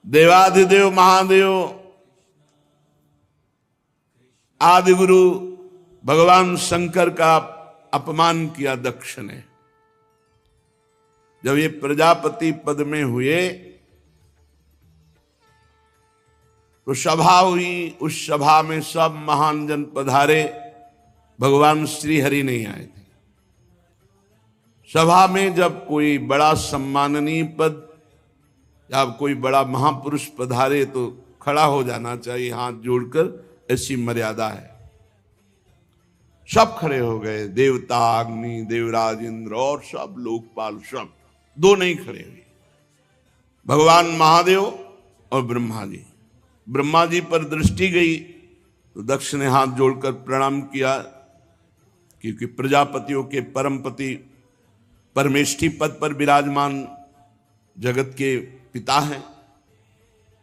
देवाधिदेव महादेव आदि गुरु भगवान शंकर का अपमान किया दक्ष ने। जब ये प्रजापति पद में हुए तो सभा हुई, उस सभा में सब महान जन पधारे, भगवान श्री हरि नहीं आए थे। सभा में जब कोई बड़ा सम्माननीय पद या कोई बड़ा महापुरुष पधारे तो खड़ा हो जाना चाहिए हाथ जोड़कर, ऐसी मर्यादा है। सब खड़े हो गए, देवता, अग्नि, देवराज, इंद्र और सब लोकपाल, सब। दो नहीं खड़े हुए, भगवान महादेव और ब्रह्मा जी। ब्रह्मा जी पर दृष्टि गई तो दक्ष ने हाथ जोड़कर प्रणाम किया, क्योंकि प्रजापतियों के परमपति परमेष्ठी पद पर विराजमान जगत के पिता हैं।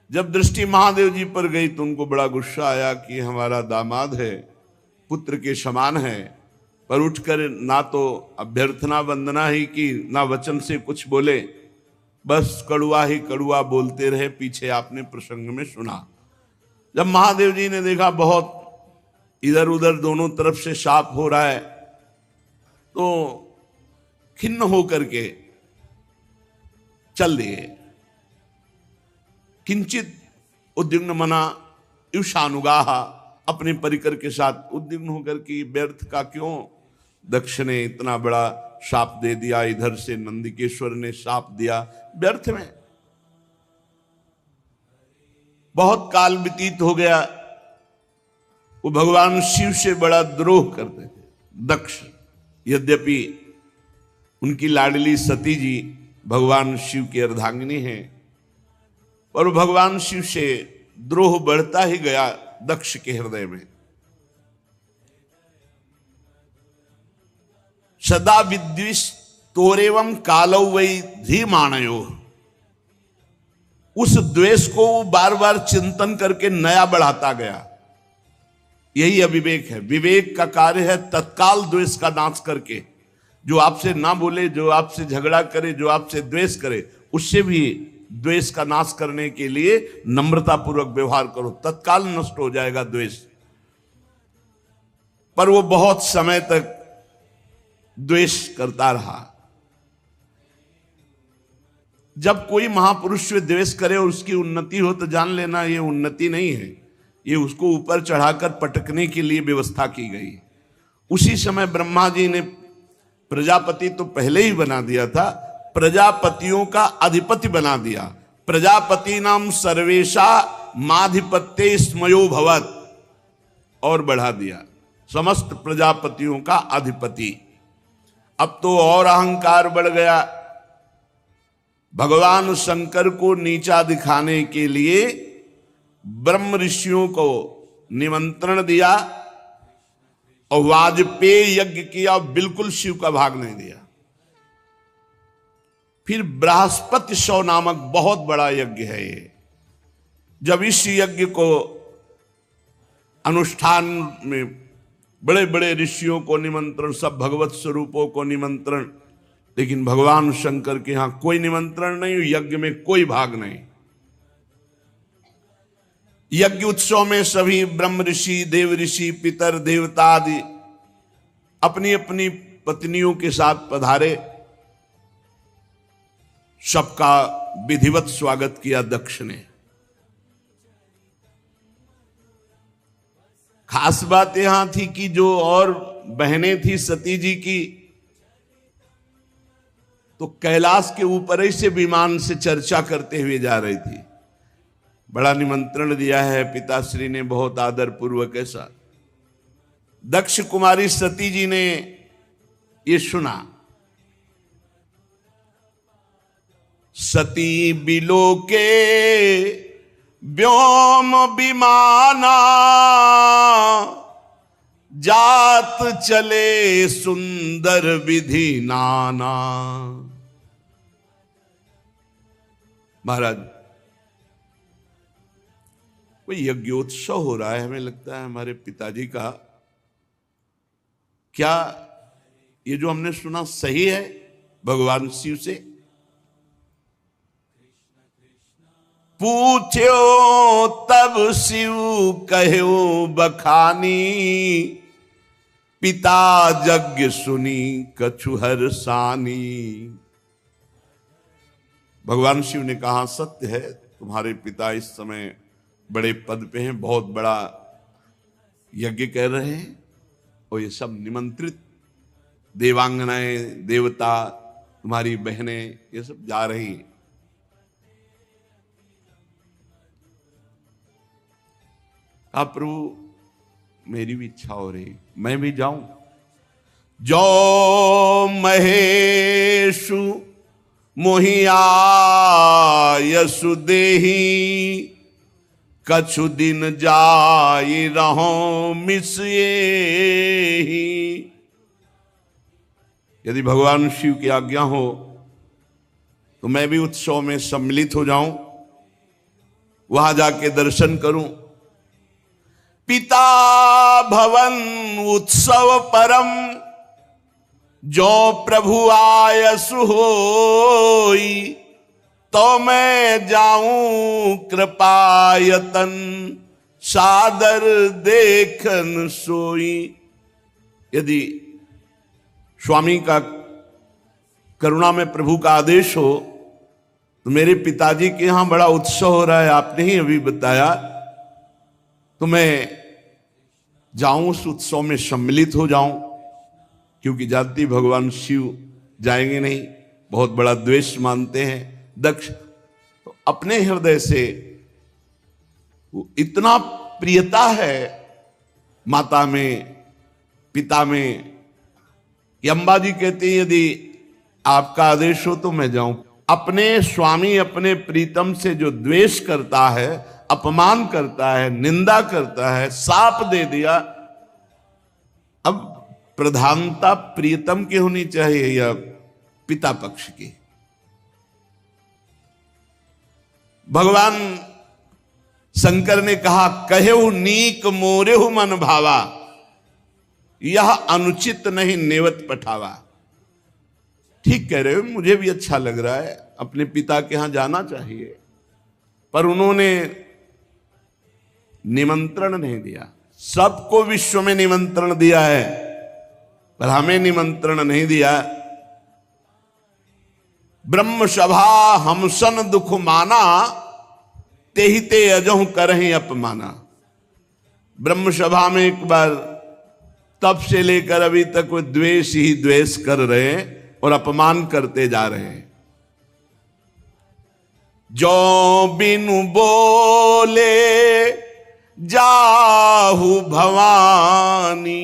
जब दृष्टि महादेव जी पर गई तो उनको बड़ा गुस्सा आया कि हमारा दामाद है, पुत्र के समान है, पर उठकर ना तो अभ्यर्थना वंदना ही की, ना वचन से कुछ बोले, बस कड़ुआ ही कड़ुआ बोलते रहे। पीछे आपने प्रसंग में सुना, जब महादेव जी ने देखा बहुत इधर उधर दोनों तरफ से शाप हो रहा है, तो खिन्न होकर के चल दिए। किंचित उद्विग्न मना ईशानुगाह, अपने परिकर के साथ उद्विग्न होकर कि व्यर्थ का क्यों दक्ष ने इतना बड़ा शाप दे दिया, इधर से नंदिकेश्वर ने शाप दिया, व्यर्थ में। बहुत काल व्यतीत हो गया, वो भगवान शिव से बड़ा द्रोह करते थे दक्ष। यद्यपि उनकी लाडली सती जी भगवान शिव की अर्धांगिनी हैं, पर भगवान शिव से द्रोह बढ़ता ही गया दक्ष के हृदय में। सदा विद्विष तोरेवम कालौ वै धीमानयो, उस द्वेष को बार बार चिंतन करके नया बढ़ाता गया। यही अविवेक है। विवेक का कार्य है तत्काल द्वेष का नाश करके, जो आपसे ना बोले, जो आपसे झगड़ा करे, जो आपसे द्वेष करे, उससे भी द्वेष का नाश करने के लिए नम्रता पूर्वक व्यवहार करो, तत्काल नष्ट हो जाएगा द्वेष। पर वो बहुत समय तक द्वेष करता रहा। जब कोई महापुरुष से द्वेष करे और उसकी उन्नति हो तो जान लेना ये उन्नति नहीं है, ये उसको ऊपर चढ़ाकर पटकने के लिए व्यवस्था की गई। उसी समय ब्रह्मा जी ने प्रजापति तो पहले ही बना दिया था, प्रजापतियों का अधिपति बना दिया। प्रजापति नाम सर्वेशा माधिपत्य स्मयो भवत, और बढ़ा दिया, समस्त प्रजापतियों का अधिपति। अब तो और अहंकार बढ़ गया। भगवान शंकर को नीचा दिखाने के लिए ब्रह्म ऋषियों को निमंत्रण दिया और वाजपेय यज्ञ किया, बिल्कुल शिव का भाग नहीं दिया। फिर बृहस्पति शव नामक बहुत बड़ा यज्ञ है ये। जब इस यज्ञ को अनुष्ठान में बड़े बड़े ऋषियों को निमंत्रण, सब भगवत स्वरूपों को निमंत्रण, लेकिन भगवान शंकर के यहां कोई निमंत्रण नहीं, यज्ञ में कोई भाग नहीं। यज्ञ उत्सव में सभी ब्रह्म ऋषि, देव ऋषि, पितर, देवता आदि अपनी अपनी पत्नियों के साथ पधारे। सबका विधिवत स्वागत किया दक्ष ने। खास बात यहां थी कि जो और बहनें थी सती जी की, तो कैलाश के ऊपर ही से विमान से चर्चा करते हुए जा रही थी। बड़ा निमंत्रण दिया है पिताश्री ने, बहुत आदर पूर्वक ऐसा। दक्ष कुमारी सती जी ने ये सुना। सती बिलोके व्योम विमाना, जात चले सुंदर विधि नाना। महाराज, कोई यज्ञोत्सव हो रहा है, हमें लगता है हमारे पिताजी का। क्या ये जो हमने सुना सही है भगवान शिव से? पूछ्यो तब शिव कहो बखानी, पिता यज्ञ सुनी कछु हर्षानी। भगवान शिव ने कहा सत्य है, तुम्हारे पिता इस समय बड़े पद पे हैं, बहुत बड़ा यज्ञ कर रहे हैं, और ये सब निमंत्रित देवांगनाएं, देवता, तुम्हारी बहनें, ये सब जा रही हैं। आप प्रभु मेरी भी इच्छा हो रही, मैं भी जाऊं। जो महेशु मोहिया यसु देही, कछु दिन जाई रहो मिसिए। यदि भगवान शिव की आज्ञा हो तो मैं भी उत्सव में सम्मिलित हो जाऊं, वहां जाके दर्शन करूं। पिता भवन उत्सव परम, जो प्रभु आयसु होई, तो मैं जाऊं कृपायतन, सादर देखन सोई। यदि स्वामी का करुणा में प्रभु का आदेश हो तो मेरे पिताजी के यहां बड़ा उत्सव हो रहा है, आपने ही अभी बताया, तो मैं जाऊं, उस उत्सव में सम्मिलित हो जाऊं। क्योंकि जानती भगवान शिव जाएंगे नहीं, बहुत बड़ा द्वेष मानते हैं दक्ष। तो अपने हृदय से इतना प्रियता है माता में, पिता में, कि अम्बा जी कहती है यदि आपका आदेश हो तो मैं जाऊं। अपने स्वामी, अपने प्रीतम से जो द्वेष करता है, अपमान करता है, निंदा करता है, साप दे दिया, अब प्रधानता प्रियतम की होनी चाहिए या पिता पक्ष की? भगवान शंकर ने कहा, कहेहु नीक मोरेहु मन भावा, यह अनुचित नहीं नेवत पठावा। ठीक कह रहे हो, मुझे भी अच्छा लग रहा है, अपने पिता के यहां जाना चाहिए, पर उन्होंने निमंत्रण नहीं दिया। सबको विश्व में निमंत्रण दिया है, पर हमें निमंत्रण नहीं दिया। ब्रह्म सभा हमसन दुख माना, तेहि ते अजहु करहि अपमाना। ब्रह्म सभा में एक बार तब से लेकर अभी तक वो द्वेष ही द्वेष कर रहे हैं और अपमान करते जा रहे हैं। जो बिनु बोले जाहु भवानी,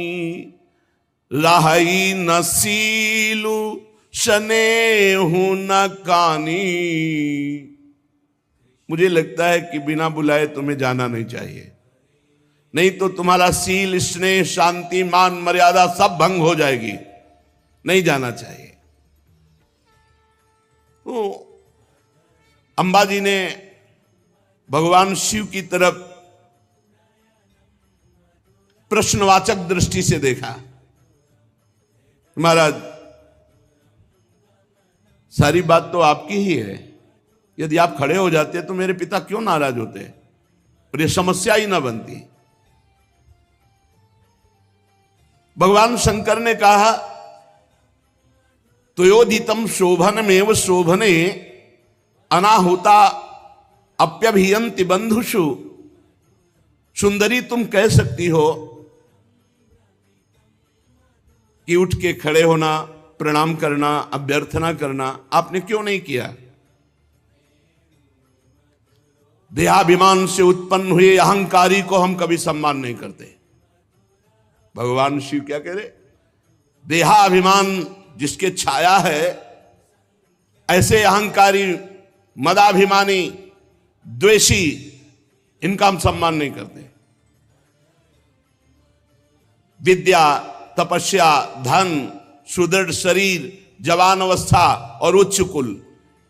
रही न सीलु स्नेहु न कानी। मुझे लगता है कि बिना बुलाए तुम्हें जाना नहीं चाहिए, नहीं तो तुम्हारा सील, स्नेह, शांति, मान, मर्यादा सब भंग हो जाएगी। नहीं जाना चाहिए। तो अंबाजी ने भगवान शिव की तरफ प्रश्नवाचक दृष्टि से देखा। महाराज, सारी बात तो आपकी ही है, यदि आप खड़े हो जाते तो मेरे पिता क्यों नाराज होते और ये समस्या ही ना बनती। भगवान शंकर ने कहा, तुयोदितम शोभन मेव शोभने, अनाहुता अप्यभियंति बंधुषु। सुंदरी, तुम कह सकती हो कि उठ के खड़े होना, प्रणाम करना, अभ्यर्थना करना, आपने क्यों नहीं किया? देहाभिमान से उत्पन्न हुए अहंकारी को हम कभी सम्मान नहीं करते। भगवान शिव क्या कह रहे? देहाभिमान जिसके छाया है, ऐसे अहंकारी, मदाभिमानी, द्वेषी, इनका हम सम्मान नहीं करते। विद्या, तपस्या, धन, सुदृढ़ शरीर, जवान अवस्था और उच्च कुल,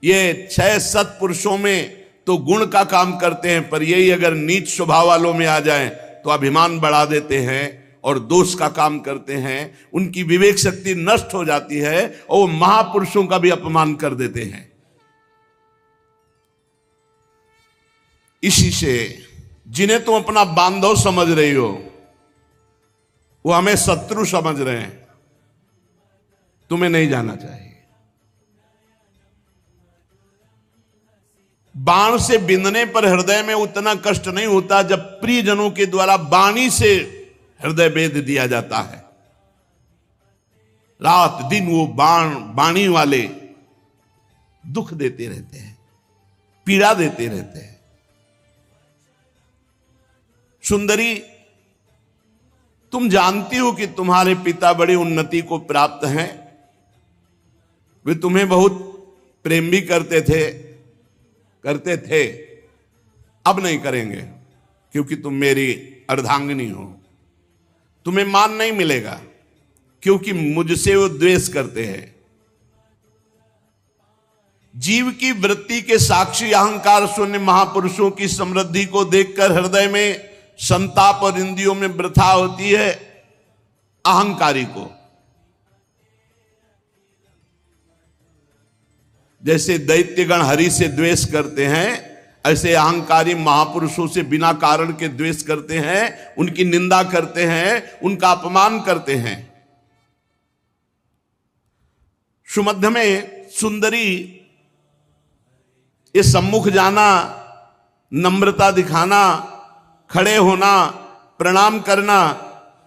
ये 6 सत्पुरुषों में तो गुण का काम करते हैं, पर यही अगर नीच स्वभाव वालों में आ जाएं तो अभिमान बढ़ा देते हैं और दोष का काम करते हैं। उनकी विवेक शक्ति नष्ट हो जाती है और वो महापुरुषों का भी अपमान कर देते हैं। इसी से जिन्हें तुम अपना बांधव समझ रही हो वो हमें शत्रु समझ रहे हैं। तुम्हें नहीं जाना चाहिए। बाण से बिंदने पर हृदय में उतना कष्ट नहीं होता जब प्रियजनों के द्वारा बाणी से हृदय भेद दिया जाता है। रात दिन वो बाणी वाले दुख देते रहते हैं, पीड़ा देते रहते हैं। सुंदरी, तुम जानती हो कि तुम्हारे पिता बड़ी उन्नति को प्राप्त हैं। वे तुम्हें बहुत प्रेम भी करते थे, अब नहीं करेंगे क्योंकि तुम मेरी अर्धांगिनी हो। तुम्हें मान नहीं मिलेगा क्योंकि मुझसे वो द्वेष करते हैं। जीव की वृत्ति के साक्षी अहंकार शून्य महापुरुषों की समृद्धि को देखकर हृदय में संताप और इंद्रियों में वृथा होती है अहंकारी को। जैसे दैत्यगण हरि से द्वेष करते हैं, ऐसे अहंकारी महापुरुषों से बिना कारण के द्वेष करते हैं, उनकी निंदा करते हैं, उनका अपमान करते हैं। सुमध्य में सुंदरी ये सम्मुख जाना, नम्रता दिखाना, खड़े होना, प्रणाम करना,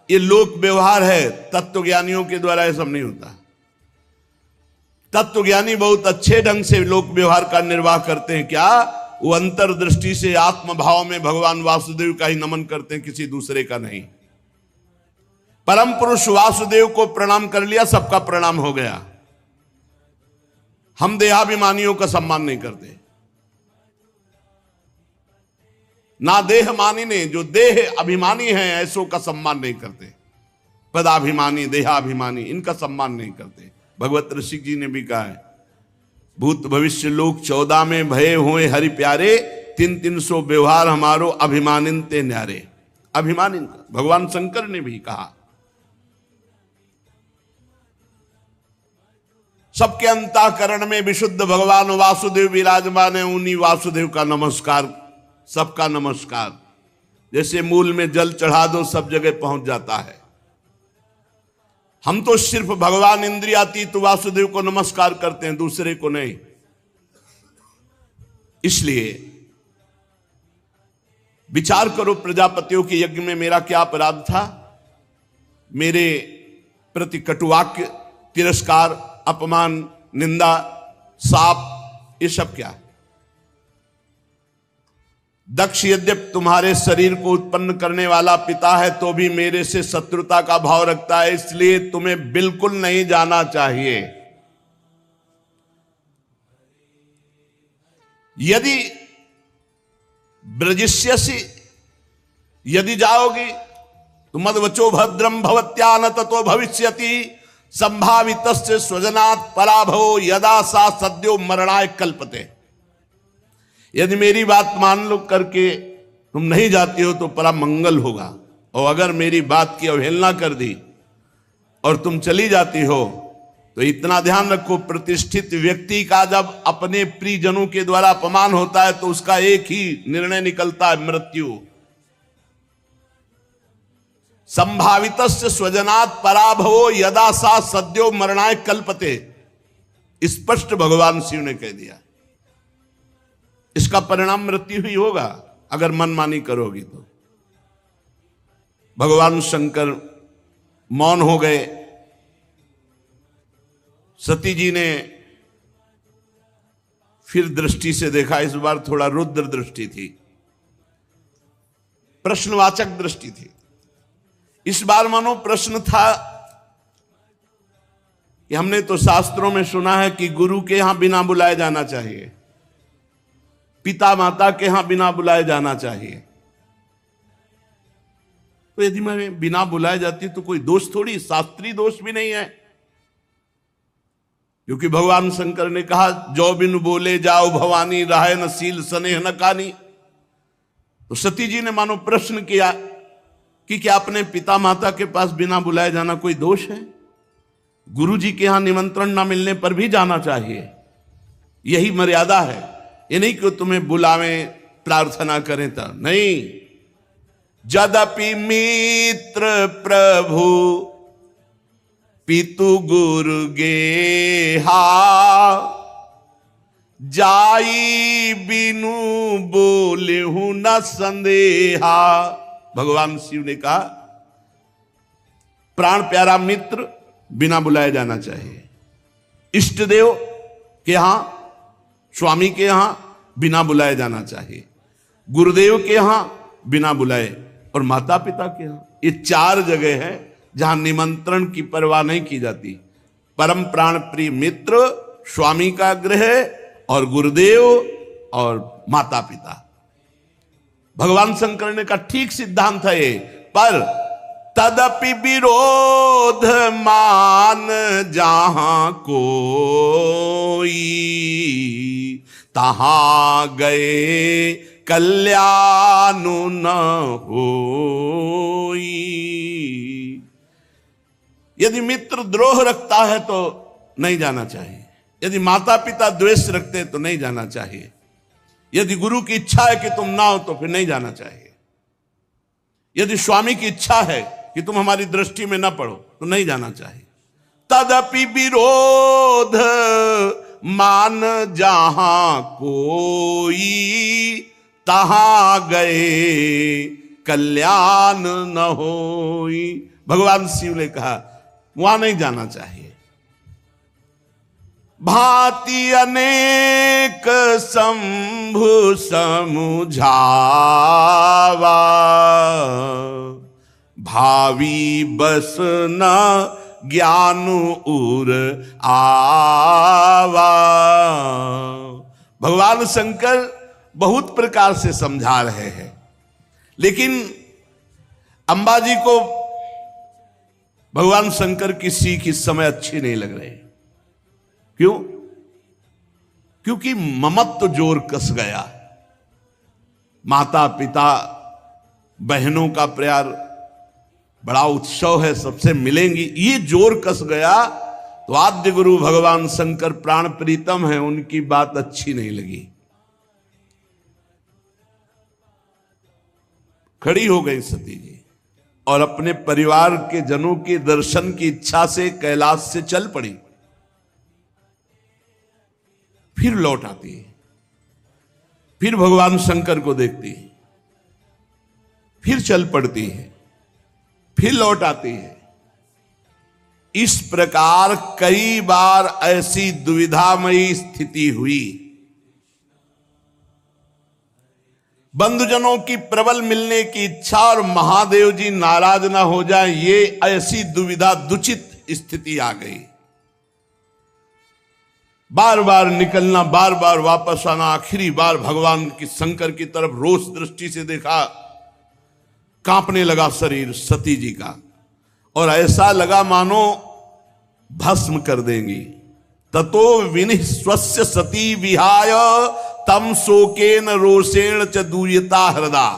ये लोक व्यवहार है। तत्वज्ञानियों के द्वारा ये सब नहीं होता। तत्वज्ञानी बहुत अच्छे ढंग से लोक व्यवहार का निर्वाह करते हैं। क्या वो अंतर्दृष्टि से आत्मभाव में भगवान वासुदेव का ही नमन करते हैं, किसी दूसरे का नहीं। परम पुरुष वासुदेव को प्रणाम कर लिया, सबका प्रणाम हो गया। हम देहाभिमानियों का सम्मान नहीं करते। ना देह मानी ने, जो देह अभिमानी हैं ऐसों का सम्मान नहीं करते। पदाभिमानी, देहाभिमानी, इनका सम्मान नहीं करते। भगवत ऋषि जी ने भी कहा है, भूत भविष्य लोक 14 में भये हुए हरि प्यारे, 300 व्यवहार हमारो अभिमानिन ते न्यारे। अभिमानिन भगवान शंकर ने भी कहा। सबके अंतःकरण में विशुद्ध भगवान वासुदेव विराजमान है। उन्हीं वासुदेव का नमस्कार, सबका नमस्कार। जैसे मूल में जल चढ़ा दो सब जगह पहुंच जाता है। हम तो सिर्फ भगवान इंद्रियातीत वासुदेव को नमस्कार करते हैं, दूसरे को नहीं। इसलिए विचार करो, प्रजापतियों के यज्ञ में मेरा क्या अपराध था? मेरे प्रति कटुवाक्य, तिरस्कार, अपमान, निंदा, शाप, ये सब क्या है? दक्ष यद्यपि तुम्हारे शरीर को उत्पन्न करने वाला पिता है तो भी मेरे से शत्रुता का भाव रखता है, इसलिए तुम्हें बिल्कुल नहीं जाना चाहिए। यदि ब्रजिष्यसि, यदि जाओगी तो मद्वचो भद्रम भवत्या न ततो भविष्यति संभावितस्य स्वजनात् पराभवो यदा सा सद्यो मरणाय कल्पते। यदि मेरी बात मान लो करके तुम नहीं जाती हो तो परम मंगल होगा, और अगर मेरी बात की अवहेलना कर दी और तुम चली जाती हो तो इतना ध्यान रखो, प्रतिष्ठित व्यक्ति का जब अपने प्रियजनों के द्वारा अपमान होता है तो उसका एक ही निर्णय निकलता है, मृत्यु। संभावितस्य स्वजनात् पराभवो यदा सा सद्यो मरणाय कल्पते। स्पष्ट भगवान शिव ने कह दिया, इसका परिणाम मृत्यु ही होगा अगर मनमानी करोगी तो। भगवान शंकर मौन हो गए। सती जी ने फिर दृष्टि से देखा, इस बार थोड़ा रुद्र दृष्टि थी, प्रश्नवाचक दृष्टि थी। इस बार मानो प्रश्न था कि हमने तो शास्त्रों में सुना है कि गुरु के यहां बिना बुलाए जाना चाहिए, पिता माता के यहां बिना बुलाए जाना चाहिए। तो यदि मैं बिना बुलाए जाती तो कोई दोष थोड़ी, शास्त्रीय दोष भी नहीं है, क्योंकि भगवान शंकर ने कहा जो बिन बोले जाओ भवानी, राहे न सील स्नेह न कानी। तो सती जी ने मानो प्रश्न किया कि क्या अपने पिता माता के पास बिना बुलाए जाना कोई दोष है? गुरु जी के यहां निमंत्रण ना मिलने पर भी जाना चाहिए, यही मर्यादा है। ये नहीं कि तुम्हें बुलावें, प्रार्थना करें तो नहीं। जदपि मित्र प्रभु पितु गुरु गेहा, जाई बिनु बोले हूं न संदेहा। भगवान शिव ने कहा प्राण प्यारा मित्र बिना बुलाए जाना चाहिए, इष्ट देव के यहां, स्वामी के यहां बिना बुलाए जाना चाहिए, गुरुदेव के यहां बिना बुलाए, और माता पिता के यहां। ये 4 जगह है जहां निमंत्रण की परवाह नहीं की जाती। परम प्राण प्रिय मित्र, स्वामी का गृह, और गुरुदेव और माता पिता। भगवान शंकर ने कहा ठीक सिद्धांत है ये, पर तदपि विरोध मान जहां कोई, तहां गए कल्याण न होई। यदि मित्र द्रोह रखता है तो नहीं जाना चाहिए, यदि माता पिता द्वेष रखते हैं तो नहीं जाना चाहिए, यदि गुरु की इच्छा है कि तुम ना हो तो फिर नहीं जाना चाहिए, यदि स्वामी की इच्छा है कि तुम हमारी दृष्टि में ना पड़ो तो नहीं जाना चाहिए। तदपि विरोध मान जहां कोई, तहां गए कल्याण न होई। भगवान शिव ने कहा वहां नहीं जाना चाहिए। भांति अनेक शंभु समुझावा, भावी बस न ज्ञान उर आवा। भगवान शंकर बहुत प्रकार से समझा रहे हैं, लेकिन अंबाजी को भगवान शंकर की सीख इस समय अच्छी नहीं लग रही। क्यों? क्योंकि ममत्व जोर कस गया। माता पिता बहनों का प्यार बड़ा उत्सव है, सबसे मिलेंगी, ये जोर कस गया तो आद्य गुरु भगवान शंकर प्राण प्रीतम है, उनकी बात अच्छी नहीं लगी, खड़ी हो गई सती जी और अपने परिवार के जनों के दर्शन की इच्छा से कैलाश से चल पड़ी। फिर लौट आती है, फिर भगवान शंकर को देखती है, फिर चल पड़ती है, फिर लौट आती है। इस प्रकार कई बार ऐसी दुविधामयी स्थिति हुई। बंधुजनों की प्रबल मिलने की इच्छा और महादेव जी नाराज ना हो जाए, ये ऐसी दुविधा दुचित स्थिति आ गई। बार बार निकलना, बार बार वापस आना, आखिरी बार भगवान की शंकर की तरफ रोष दृष्टि से देखा, कांपने लगा शरीर सती जी का, और ऐसा लगा मानो भस्म कर देंगी। ततो विनिः स्वस्य सती विहाय तम शोकेन रोषेण च दूयता हृदा।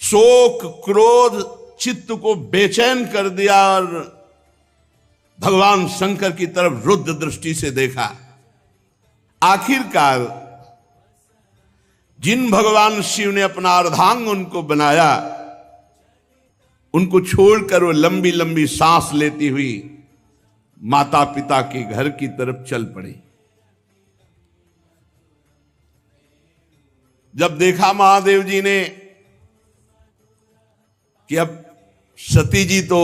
शोक क्रोध चित्त को बेचैन कर दिया और भगवान शंकर की तरफ रुद्र दृष्टि से देखा। आखिरकार जिन भगवान शिव ने अपना अर्धांग उनको बनाया, उनको छोड़कर वो लंबी लंबी सांस लेती हुई माता पिता के घर की तरफ चल पड़ी। जब देखा महादेव जी ने कि अब सती जी तो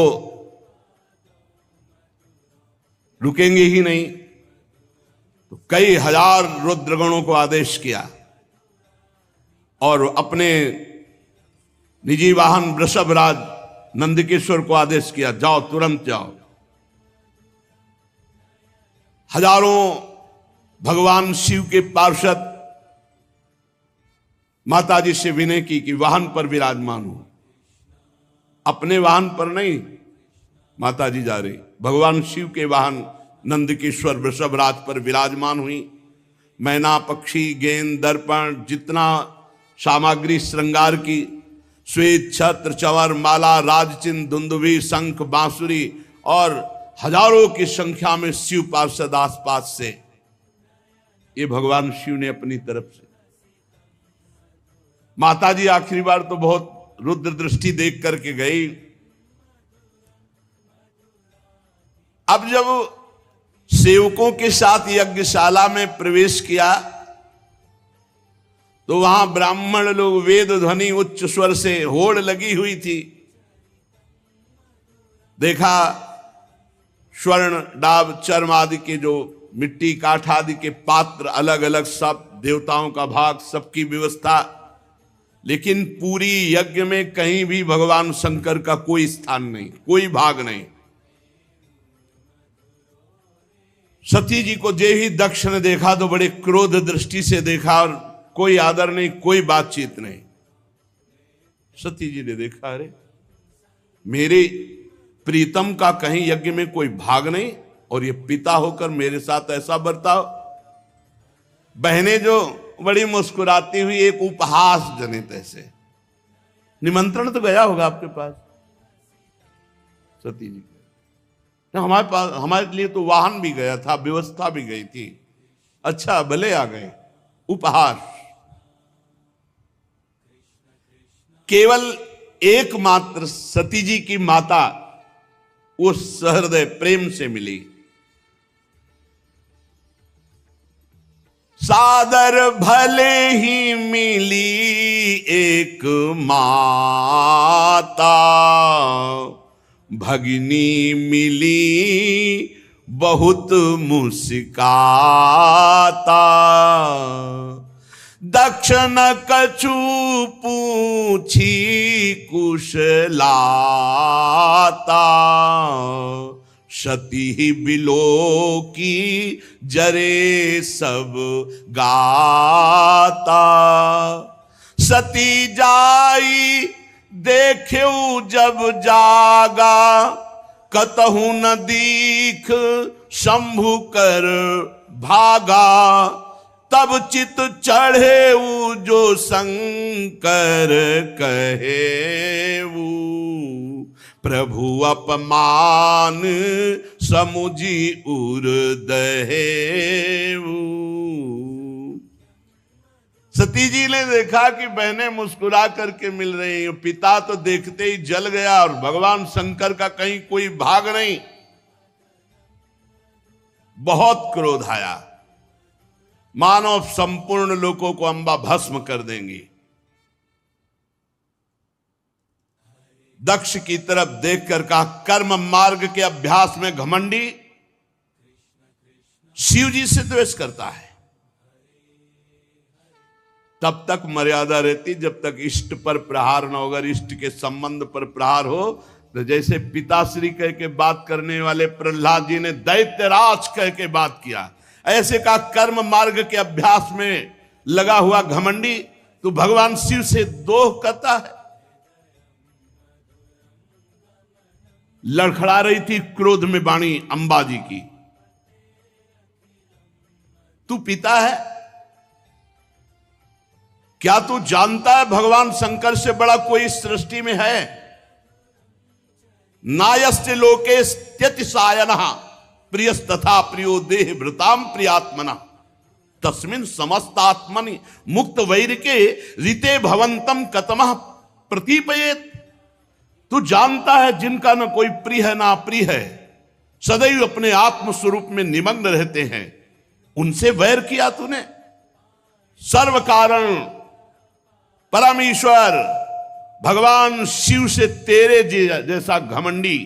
रुकेंगे ही नहीं, तो कई हजार रुद्रगणों को आदेश किया और अपने निजी वाहन वृषभराज नंदकेश्वर को आदेश किया, जाओ तुरंत जाओ। हजारों भगवान शिव के पार्षद माताजी से विनय की कि वाहन पर विराजमान हो। अपने वाहन पर नहीं माताजी जा रही, भगवान शिव के वाहन नंदकेश्वर वृषभराज पर विराजमान हुई। मैना पक्षी गेंद दर्पण जितना सामग्री श्रृंगार की, श्वेत छत्र चंवर माला राजचिन्ह दुंदुभी शंख बांसुरी और हजारों की संख्या में शिव पार्षद आसपास से ये भगवान शिव ने अपनी तरफ से। माता जी आखिरी बार तो बहुत रुद्र दृष्टि देख करके गई। अब जब सेवकों के साथ यज्ञशाला में प्रवेश किया तो वहां ब्राह्मण लोग वेद ध्वनि उच्च स्वर से होड़ लगी हुई थी। देखा स्वर्ण डाब चर्म आदि के जो मिट्टी काठ आदि के पात्र अलग अलग, सब देवताओं का भाग, सबकी व्यवस्था, लेकिन पूरी यज्ञ में कहीं भी भगवान शंकर का कोई स्थान नहीं, कोई भाग नहीं। सती जी को जे ही दक्ष ने देखा तो बड़े क्रोध दृष्टि से देखा और कोई आदर नहीं, कोई बातचीत नहीं। सती जी ने देखा, अरे मेरे प्रीतम का कहीं यज्ञ में कोई भाग नहीं और ये पिता होकर मेरे साथ ऐसा बर्ताव। बहनें जो बड़ी मुस्कुराती हुई एक उपहास जनित ऐसे, निमंत्रण तो गया होगा आपके पास सती जी, हमारे पास, हमारे लिए तो वाहन भी गया था, व्यवस्था भी गई थी। अच्छा भले आ गए, उपहास। केवल एकमात्र सती जी की माता वो सहृदय प्रेम से मिली। सादर भले ही मिली एक माता, भगिनी मिली बहुत मुस्काता। दक्षिण कछु पूछी कुशलाता, सती बिलो की जरे सब गाता। सती जाई देख्यू जब जागा, कतहु न दीख शंभु कर भागा। तब चित चढ़े जो शंकर कहेऊ, प्रभु अपमान समुझी उर दहेऊ। सती जी ने देखा कि बहनें मुस्कुरा करके मिल रही हैं, पिता तो देखते ही जल गया और भगवान शंकर का कहीं कोई भाग नहीं। बहुत क्रोध आया, मानो संपूर्ण लोगों को अंबा भस्म कर देंगी। दक्ष की तरफ देखकर कहा, कर्म मार्ग के अभ्यास में घमंडी शिव जी से द्वेष करता है। तब तक मर्यादा रहती जब तक इष्ट पर प्रहार न हो। अगर इष्ट के संबंध पर प्रहार हो तो जैसे पिताश्री कह के बात करने वाले प्रहलाद जी ने दैत्यराज कह के बात किया, ऐसे का कर्म मार्ग के अभ्यास में लगा हुआ घमंडी तो भगवान शिव से दोह करता है। लड़खड़ा रही थी क्रोध में वाणी अंबा जी की, तू पिता है क्या? तू जानता है भगवान शंकर से बड़ा कोई सृष्टि में है? नायस्य लोके त्यतिसायनः प्रियस्तथा प्रियो देह भृताम प्रियात्मना तस्मिन् समस्तात्मनि मुक्त वैरिके ऋते भवंतम कतमः प्रतीपयेत। तू जानता है जिनका न कोई प्रिय है ना प्रिय है, सदैव अपने आत्म स्वरूप में निमग्न रहते हैं, उनसे वैर किया तूने। सर्व कारण परमेश्वर भगवान शिव से तेरे जैसा घमंडी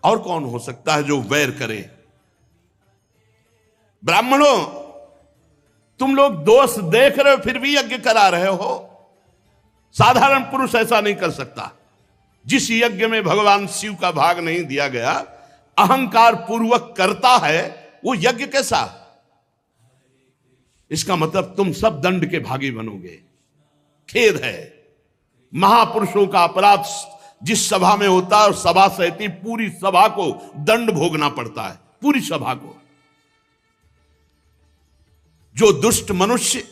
और कौन हो सकता है जो वैर करे? ब्राह्मणों, तुम लोग दोष देख रहे हो फिर भी यज्ञ करा रहे हो। साधारण पुरुष ऐसा नहीं कर सकता। जिस यज्ञ में भगवान शिव का भाग नहीं दिया गया, अहंकार पूर्वक करता है, वो यज्ञ कैसा? इसका मतलब तुम सब दंड के भागी बनोगे। खेद है, महापुरुषों का अपराध जिस सभा में होता है और सभा सहती पूरी सभा को दंड भोगना पड़ता है, पूरी सभा को। जो दुष्ट मनुष्य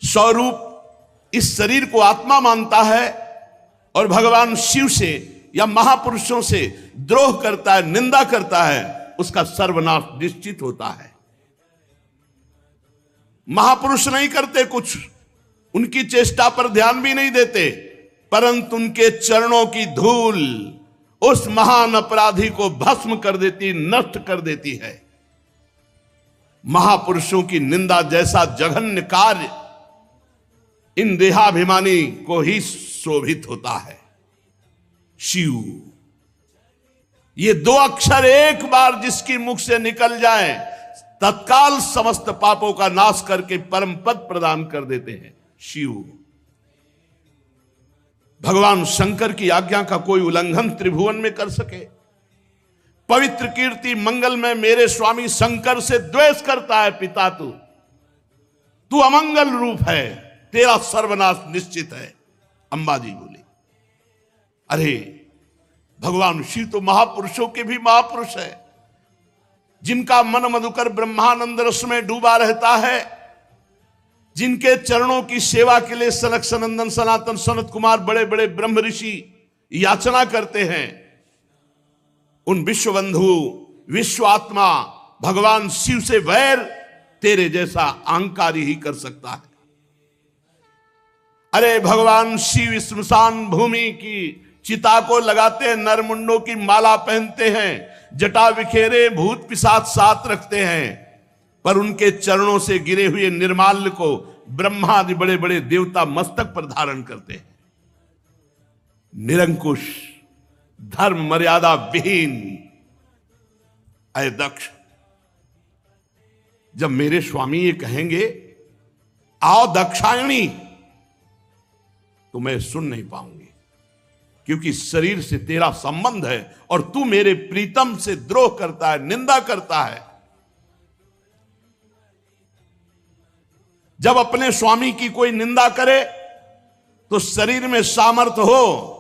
स्वरूप इस शरीर को आत्मा मानता है और भगवान शिव से या महापुरुषों से द्रोह करता है, निंदा करता है, उसका सर्वनाश निश्चित होता है। महापुरुष नहीं करते कुछ, उनकी चेष्टा पर ध्यान भी नहीं देते, परंतु उनके चरणों की धूल उस महान अपराधी को भस्म कर देती, नष्ट कर देती है। महापुरुषों की निंदा जैसा जघन्य कार्य इन देहाभिमानी को ही शोभित होता है। शिव, ये दो अक्षर एक बार जिसकी मुख से निकल जाए तत्काल समस्त पापों का नाश करके परम पद प्रदान कर देते हैं। शिव, भगवान शंकर की आज्ञा का कोई उल्लंघन त्रिभुवन में कर सके? पवित्र कीर्ति मंगल में मेरे स्वामी शंकर से द्वेष करता है पिता, तू अमंगल रूप है, तेरा सर्वनाश निश्चित है। अंबा जी बोली, अरे भगवान शिव तो महापुरुषों के भी महापुरुष है, जिनका मन मधुकर ब्रह्मानंद रस में डूबा रहता है, जिनके चरणों की सेवा के लिए सनक सनंदन सनातन सनत कुमार बड़े बड़े ब्रह्म ऋषि याचना करते हैं। उन विश्वबंधु विश्व आत्मा भगवान शिव से वैर तेरे जैसा अहंकारी ही कर सकता है। अरे भगवान शिव स्मशान भूमि की चिता को लगाते हैं, नरमुंडों की माला पहनते हैं, जटा बिखेरे भूत पिशाच साथ रखते हैं, पर उनके चरणों से गिरे हुए निर्माल्य को ब्रह्मा आदि बड़े बड़े देवता मस्तक पर धारण करते हैं। निरंकुश, धर्म मर्यादा विहीन, अय दक्ष, जब मेरे स्वामी ये कहेंगे आओ दक्षायणी, तो मैं सुन नहीं पाऊंगी, क्योंकि शरीर से तेरा संबंध है और तू मेरे प्रीतम से द्रोह करता है, निंदा करता है। जब अपने स्वामी की कोई निंदा करे तो शरीर में सामर्थ्य हो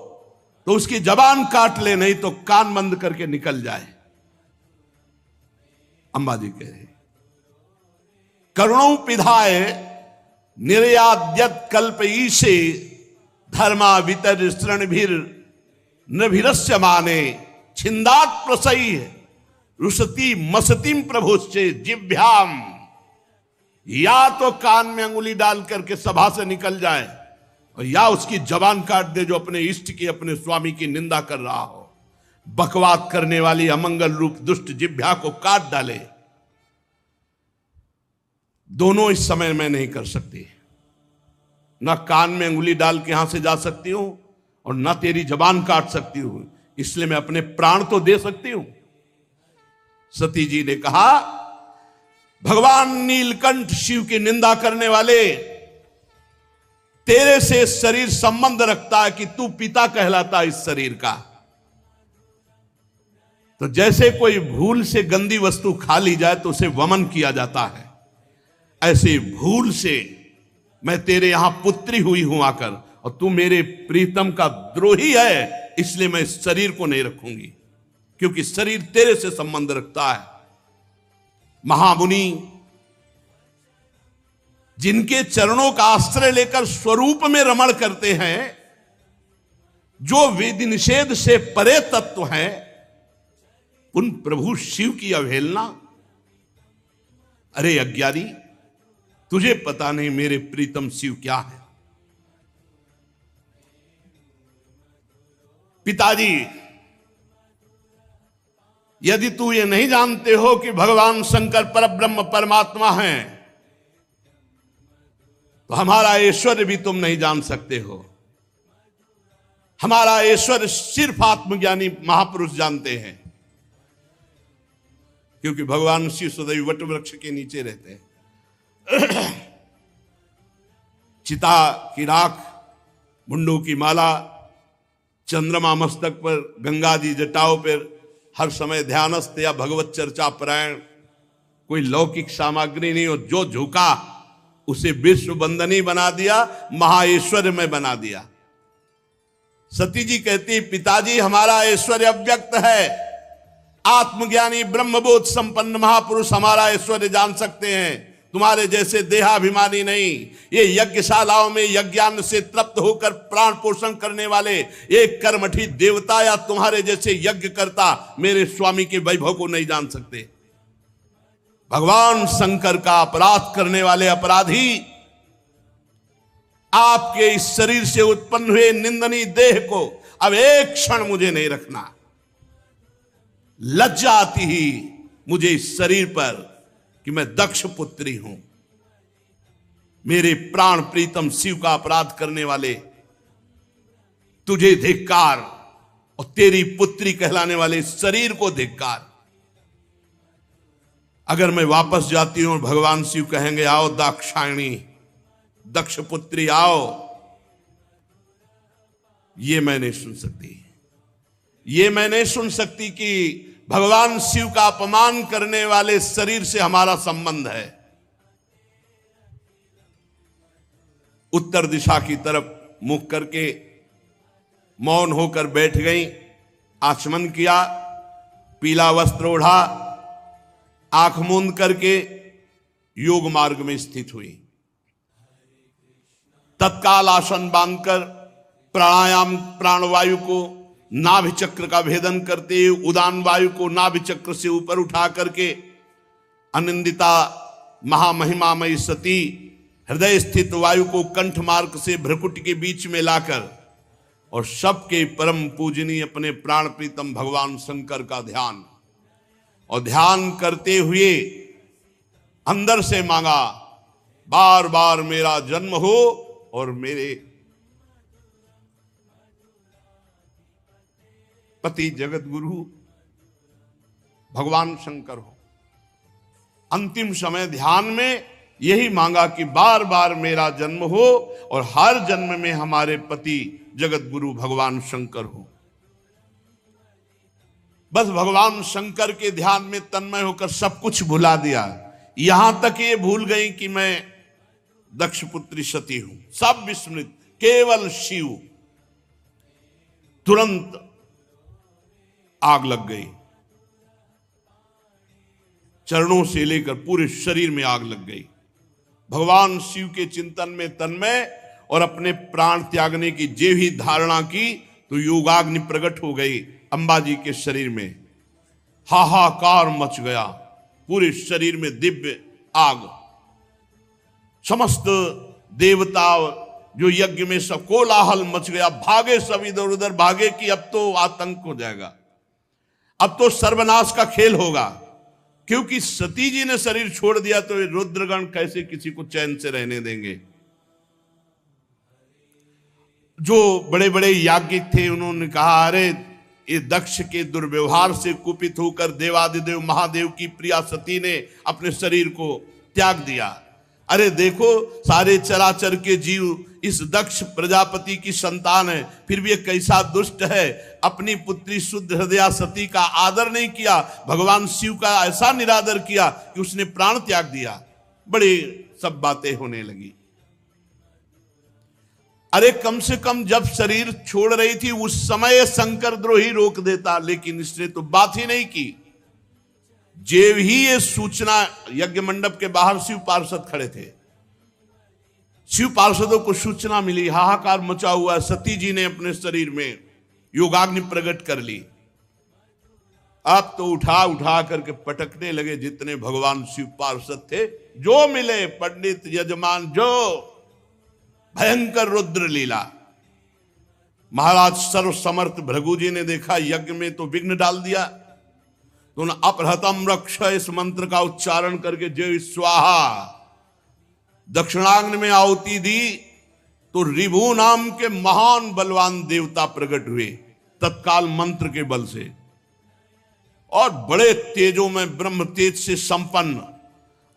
तो उसकी जबान काट ले, नहीं तो कान बंद करके निकल जाए। अंबा जी कह रहे, करुणों पिधाए निर्याद्यत कल्प ईशे धर्मा वितर स्तृणभिर नभिरस्य माने छिंदात प्रसई रुसती मसतीम प्रभुश्चे जिभ्याम। या तो कान में अंगुली डाल करके सभा से निकल जाए और या उसकी जबान काट दे जो अपने इष्ट की, अपने स्वामी की निंदा कर रहा हो। बकवाद करने वाली अमंगल रूप दुष्ट जिह्वा को काट डाले। दोनों इस समय में नहीं कर सकती, ना कान में अंगुली डाल के यहां से जा सकती हूं और ना तेरी जबान काट सकती हूं, इसलिए मैं अपने प्राण तो दे सकती हूं। सती जी ने कहा, भगवान नीलकंठ शिव की निंदा करने वाले, तेरे से शरीर संबंध रखता है कि तू पिता कहलाता इस शरीर का। तो जैसे कोई भूल से गंदी वस्तु खा ली जाए तो उसे वमन किया जाता है, ऐसे भूल से मैं तेरे यहां पुत्री हुई हूं आकर, और तू मेरे प्रीतम का द्रोही है, इसलिए मैं इस शरीर को नहीं रखूंगी, क्योंकि शरीर तेरे से संबंध रखता है। महामुनि जिनके चरणों का आश्रय लेकर स्वरूप में रमण करते हैं, जो विधि निषेध से परे तत्व हैं, उन प्रभु शिव की अवहेलना। अरे अज्ञानी, तुझे पता नहीं मेरे प्रीतम शिव क्या है। पिताजी, यदि तू ये नहीं जानते हो कि भगवान शंकर परब्रह्म परमात्मा हैं, तो हमारा ऐश्वर्य भी तुम नहीं जान सकते हो। हमारा ऐश्वर्य सिर्फ आत्मज्ञानी महापुरुष जानते हैं, क्योंकि भगवान शिव सदैव वट वृक्ष के नीचे रहते हैं। चिता की राख, मुंडों की माला, चंद्रमा मस्तक पर, गंगा जी जटाओं पर, हर समय ध्यानस्थ या भगवत चर्चा परायण, कोई लौकिक सामग्री नहीं, और जो झुका उसे विश्व बंदनी बना दिया, महाऐश्वर्य में बना दिया। सती जी कहती, पिताजी हमारा ऐश्वर्य अव्यक्त है, आत्मज्ञानी ब्रह्मबोध संपन्न महापुरुष हमारा ऐश्वर्य जान सकते हैं, तुम्हारे जैसे देहाभिमानी नहीं। ये यज्ञशालाओं में यज्ञान से तृप्त होकर प्राण पोषण करने वाले एक कर्मठी देवता या तुम्हारे जैसे यज्ञ करता मेरे स्वामी के वैभव को नहीं जान सकते। भगवान शंकर का अपराध करने वाले अपराधी आपके इस शरीर से उत्पन्न हुए निंदनीय देह को अब एक क्षण मुझे नहीं रखना। लज्जा आती ही मुझे इस शरीर पर कि मैं दक्ष पुत्री हूं। मेरे प्राण प्रीतम शिव का अपराध करने वाले, तुझे धिक्कार, और तेरी पुत्री कहलाने वाले शरीर को धिक्कार। अगर मैं वापस जाती हूं और भगवान शिव कहेंगे आओ दाक्षायणी, दक्ष पुत्री आओ, ये मैं नहीं सुन सकती। ये मैं नहीं सुन सकती कि भगवान शिव का अपमान करने वाले शरीर से हमारा संबंध है। उत्तर दिशा की तरफ मुख करके मौन होकर बैठ गई, आचमन किया, पीला वस्त्र ओढ़ा, आंख मूंद करके योग मार्ग में स्थित हुई। तत्काल आसन बांधकर प्राणायाम, प्राणवायु को नाभि चक्र का भेदन करते हुए उदान वायु को नाभि चक्र से ऊपर उठा करके अनिंदिता महामहिमामयी सती हृदय स्थित वायु को कंठ मार्ग से भ्रकुट के बीच में लाकर और सबके परम पूजनीय अपने प्राण प्रीतम भगवान शंकर का ध्यान, और ध्यान करते हुए अंदर से मांगा, बार बार मेरा जन्म हो और मेरे पति जगत गुरु भगवान शंकर हो। अंतिम समय ध्यान में यही मांगा कि बार बार मेरा जन्म हो और हर जन्म में हमारे पति जगत गुरु भगवान शंकर हो। बस भगवान शंकर के ध्यान में तन्मय होकर सब कुछ भुला दिया। यहां तक ये भूल गई कि मैं दक्ष पुत्री सती हूं, सब विस्मृत, केवल शिव। तुरंत आग लग गई, चरणों से लेकर पूरे शरीर में आग लग गई। भगवान शिव के चिंतन में तन्मय और अपने प्राण त्यागने की जे भी धारणा की तो योगाग्नि प्रकट हो गई अंबा जी के शरीर में। हाहाकार मच गया, पूरे शरीर में दिव्य आग। समस्त देवता जो यज्ञ में सब कोलाहल मच गया, भागे सब इधर उधर भागे कि अब तो आतंक हो जाएगा, अब तो सर्वनाश का खेल होगा। क्योंकि सती जी ने शरीर छोड़ दिया तो ये रुद्रगण कैसे किसी को चैन से रहने देंगे। जो बड़े बड़े याज्ञिक थे उन्होंने कहा, अरे ये दक्ष के दुर्व्यवहार से कुपित होकर देवादिदेव महादेव की प्रिया सती ने अपने शरीर को त्याग दिया। अरे देखो, सारे चराचर के जीव इस दक्ष प्रजापति की संतान है, फिर भी ये कैसा दुष्ट है। अपनी पुत्री शुद्ध हृदया सती का आदर नहीं किया, भगवान शिव का ऐसा निरादर किया कि उसने प्राण त्याग दिया। बड़ी सब बातें होने लगी। अरे कम से कम जब शरीर छोड़ रही थी उस समय शंकर द्रोही रोक देता, लेकिन इसने तो बात ही नहीं की। जेव ही ये सूचना, यज्ञ मंडप के बाहर शिव पार्षद खड़े थे, शिव पार्षदों को सूचना मिली, हाहाकार मचा हुआ, सती जी ने अपने शरीर में योगाग्नि प्रकट कर ली। अब तो उठा उठा करके पटकने लगे जितने भगवान शिव पार्षद थे, जो मिले पंडित यजमान, जो भयंकर रुद्र लीला। महाराज सर्व समर्थ भृगु जी ने देखा यज्ञ में तो विघ्न डाल दिया, तो उन्होंने अपहृतम रक्ष इस मंत्र का उच्चारण करके जय स्वाहा दक्षिणाग्नि में आहुति दी, तो रिभु नाम के महान बलवान देवता प्रकट हुए तत्काल मंत्र के बल से, और बड़े तेजों में ब्रह्म तेज से संपन्न।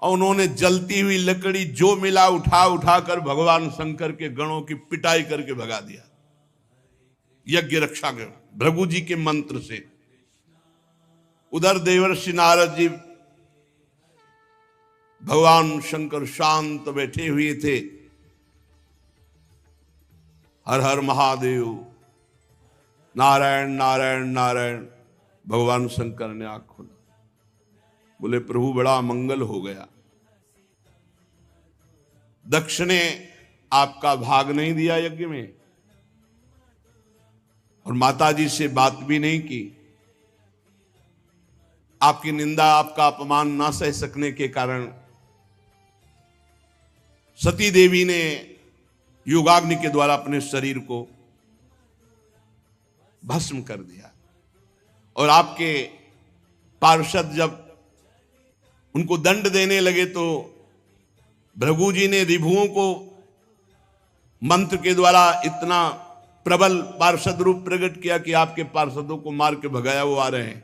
और उन्होंने जलती हुई लकड़ी जो मिला उठा उठा कर भगवान शंकर के गणों की पिटाई करके भगा दिया यज्ञ रक्षा के भृगु जी के मंत्र से। उधर देवर्षि नारद जी भगवान शंकर शांत बैठे हुए थे। हर हर महादेव, नारायण नारायण नारायण। भगवान शंकर ने आंख खोला, बोले प्रभु बड़ा मंगल हो गया। दक्ष ने आपका भाग नहीं दिया यज्ञ में, और माता जी से बात भी नहीं की। आपकी निंदा, आपका अपमान ना सह सकने के कारण सती देवी ने योगाग्नि के द्वारा अपने शरीर को भस्म कर दिया। और आपके पार्षद जब उनको दंड देने लगे तो भृगु जी ने रिभुओं को मंत्र के द्वारा इतना प्रबल पार्षद रूप प्रकट किया कि आपके पार्षदों को मार के भगाया वो आ रहे हैं।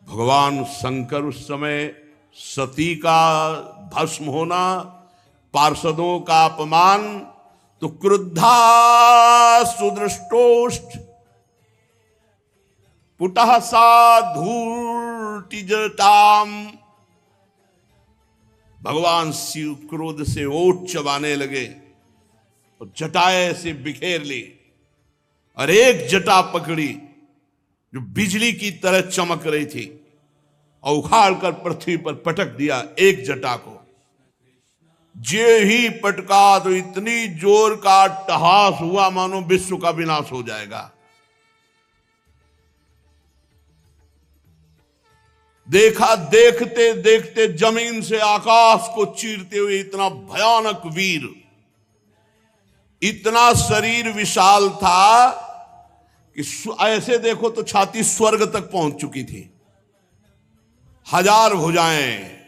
भगवान शंकर उस समय सती का भस्म होना, पार्षदों का अपमान, तो क्रुद्धा सुदृष्टोष्ठ पुटः सा धूर्तिजटाम। भगवान शिव क्रोध से ओठ चबाने लगे और जटाएं से बिखेर ली और एक जटा पकड़ी जो बिजली की तरह चमक रही थी और उखाड़ कर पृथ्वी पर पटक दिया एक जटा को। जे ही पटका तो इतनी जोर का अट्टहास हुआ मानो विश्व का विनाश हो जाएगा। देखा, देखते देखते जमीन से आकाश को चीरते हुए इतना भयानक वीर, इतना शरीर विशाल था कि ऐसे देखो तो छाती स्वर्ग तक पहुंच चुकी थी। 1000 भुजाएं,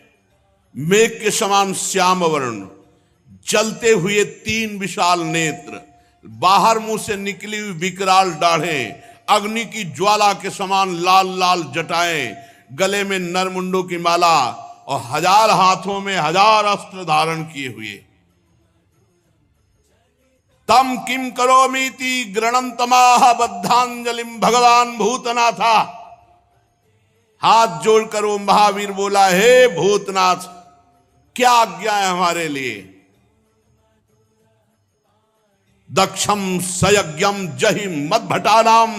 मेघ के समान श्याम वर्ण, जलते हुए 3 विशाल नेत्र, बाहर मुंह से निकली हुई विकराल दाढ़ें, अग्नि की ज्वाला के समान लाल लाल जटाएं, गले में नरमुंडों की माला और 1000 हाथों में 1000 अस्त्र धारण किए हुए। तम किम करोमीति गृणंतमाह बद्धांजलिम। भगवान भूतनाथा, हाथ जोड़कर वो महावीर बोला, हे भूतनाथ, क्या आज्ञा है हमारे लिए। दक्षम सयज्ञम जहि मद भटानाम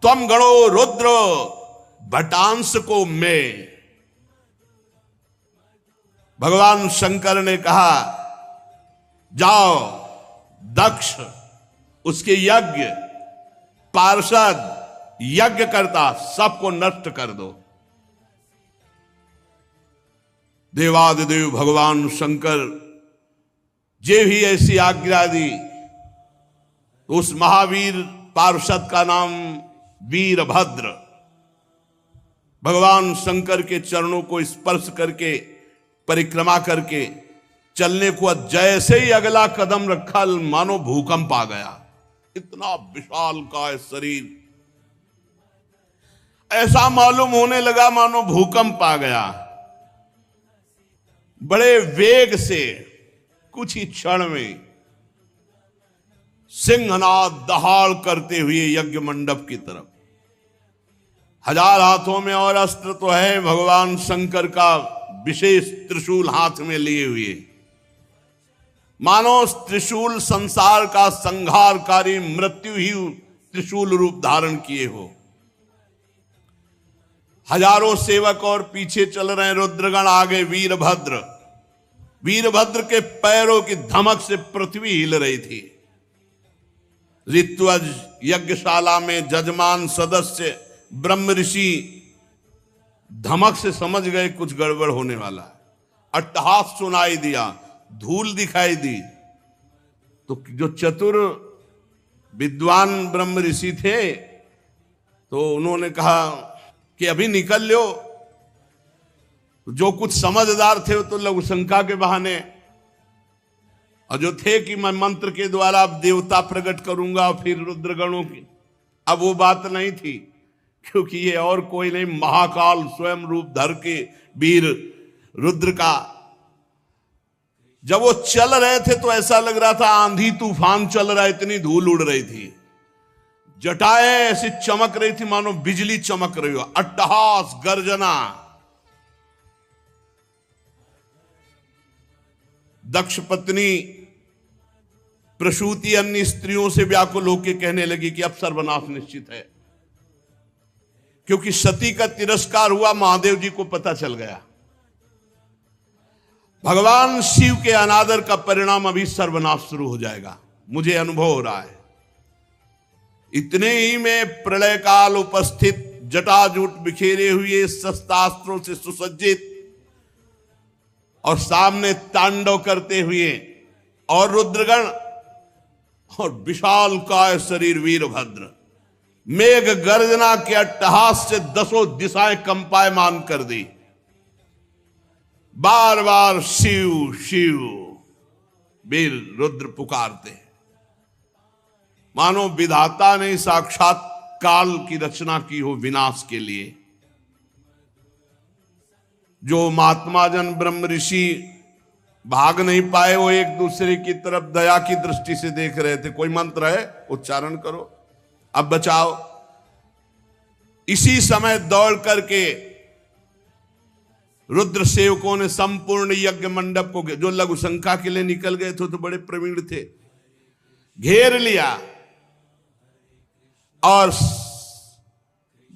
त्वम गणो रुद्र भटांश को मैं। भगवान शंकर ने कहा, जाओ दक्ष, उसके यज्ञ, पार्षद, यज्ञ करता सबको नष्ट कर दो। देवादिदेव भगवान शंकर जे भी ऐसी आज्ञा दी, उस महावीर पार्षद का नाम वीरभद्र। भगवान शंकर के चरणों को स्पर्श करके, परिक्रमा करके चलने को जैसे ही अगला कदम रखा मानो भूकंप आ गया। इतना विशाल का शरीर, ऐसा मालूम होने लगा मानो भूकंप आ गया। बड़े वेग से कुछ ही क्षण में सिंहनाद दहाड़ करते हुए यज्ञ मंडप की तरफ। 1000 हाथों में और अस्त्र तो है, भगवान शंकर का विशेष त्रिशूल हाथ में लिए हुए, मानो त्रिशूल संसार का संहारकारी मृत्यु ही त्रिशूल रूप धारण किए हो। हजारों सेवक और पीछे चल रहे रुद्रगण, आगे वीरभद्र। वीरभद्र के पैरों की धमक से पृथ्वी हिल रही थी। ऋत्वज यज्ञशाला में जजमान सदस्य ब्रह्म ऋषि धमक से समझ गए कुछ गड़बड़ होने वाला है। अट्टहास सुनाई दिया, धूल दिखाई दी, तो जो चतुर विद्वान ब्रह्म ऋषि थे तो उन्होंने कहा कि अभी निकल लो। जो कुछ समझदार थे वो तो लघु शंका के बहाने, और जो थे कि मैं मंत्र के द्वारा अब देवता प्रकट करूंगा फिर रुद्रगणों की, अब वो बात नहीं थी, क्योंकि ये और कोई नहीं, महाकाल स्वयं रूप धर के वीर रुद्र का। जब वो चल रहे थे तो ऐसा लग रहा था आंधी तूफान चल रहा है, इतनी धूल उड़ रही थी। जटाएं ऐसी चमक रही थी मानो बिजली चमक रही हो। अट्टहास, गर्जना। दक्ष पत्नी प्रसूति अन्य स्त्रियों से व्याकुल होकर कहने लगी कि अब सर्वनाश निश्चित है, क्योंकि सती का तिरस्कार हुआ, महादेव जी को पता चल गया। भगवान शिव के अनादर का परिणाम अभी सर्वनाश शुरू हो जाएगा, मुझे अनुभव हो रहा है। इतने ही में प्रलय काल उपस्थित जटाजूट बिखेरे हुए, शस्त्रास्त्रों से सुसज्जित और सामने तांडव करते हुए, और रुद्रगण और विशाल काय शरीर वीरभद्र मेघ गर्जना के अट्टहास से दसों दिशाएं कंपायमान कर दी। बार बार शिव शिव वीर रुद्र पुकारते, मानो विधाता ने साक्षात काल की रचना की हो विनाश के लिए। जो महात्मा जन ब्रह्म ऋषि भाग नहीं पाए, वो एक दूसरे की तरफ दया की दृष्टि से देख रहे थे। कोई मंत्र है, उच्चारण करो, अब बचाओ। इसी समय दौड़ करके रुद्र सेवकों ने संपूर्ण यज्ञ मंडप को, जो लघु शंका के लिए निकल गए थे तो बड़े प्रवीण थे, घेर लिया और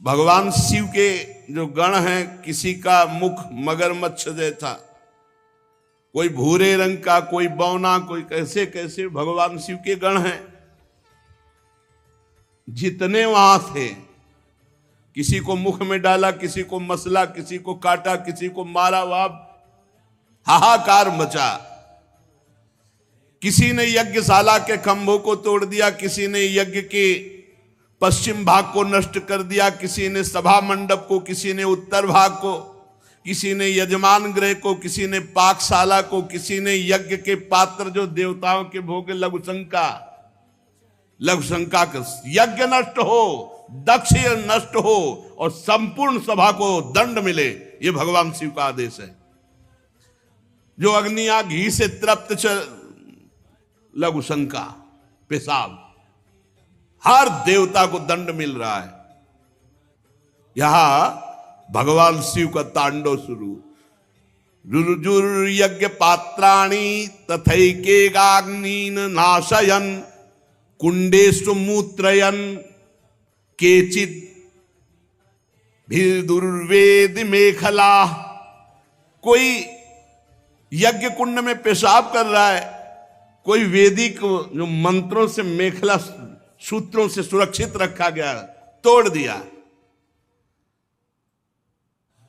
भगवान शिव के जो गण हैं, किसी का मुख मगरमच्छ जैसा, कोई भूरे रंग का, कोई बौना, कोई कैसे कैसे भगवान शिव के गण हैं। जितने वहां थे, किसी को मुख में डाला, किसी को मसला, किसी को काटा, किसी को मारा, वहां हाहाकार मचा। किसी ने यज्ञशाला के खंभों को तोड़ दिया, किसी ने यज्ञ के पश्चिम भाग को नष्ट कर दिया, किसी ने सभा मंडप को, किसी ने उत्तर भाग को, किसी ने यजमान गृह को, किसी ने पाकशाला को, किसी ने यज्ञ के पात्र जो देवताओं के भोग, लघुशंका का यज्ञ नष्ट हो, दक्ष नष्ट हो और संपूर्ण सभा को दंड मिले, ये भगवान शिव का आदेश है। जो अग्नियां घी से तृप्त लघुशंका, पेशाब, हर देवता को दंड मिल रहा है। यहां भगवान शिव का तांडव शुरू। रुजुर यज्ञ पात्राणि तथैकेगाग्नीन नाशयन कुंडेषु मूत्रयन केचित भिदुर्वेद मेखला। कोई यज्ञ कुंड में पेशाब कर रहा है, कोई वेदिक जो मंत्रों से मेखला सूत्रों से सुरक्षित रखा गया तोड़ दिया।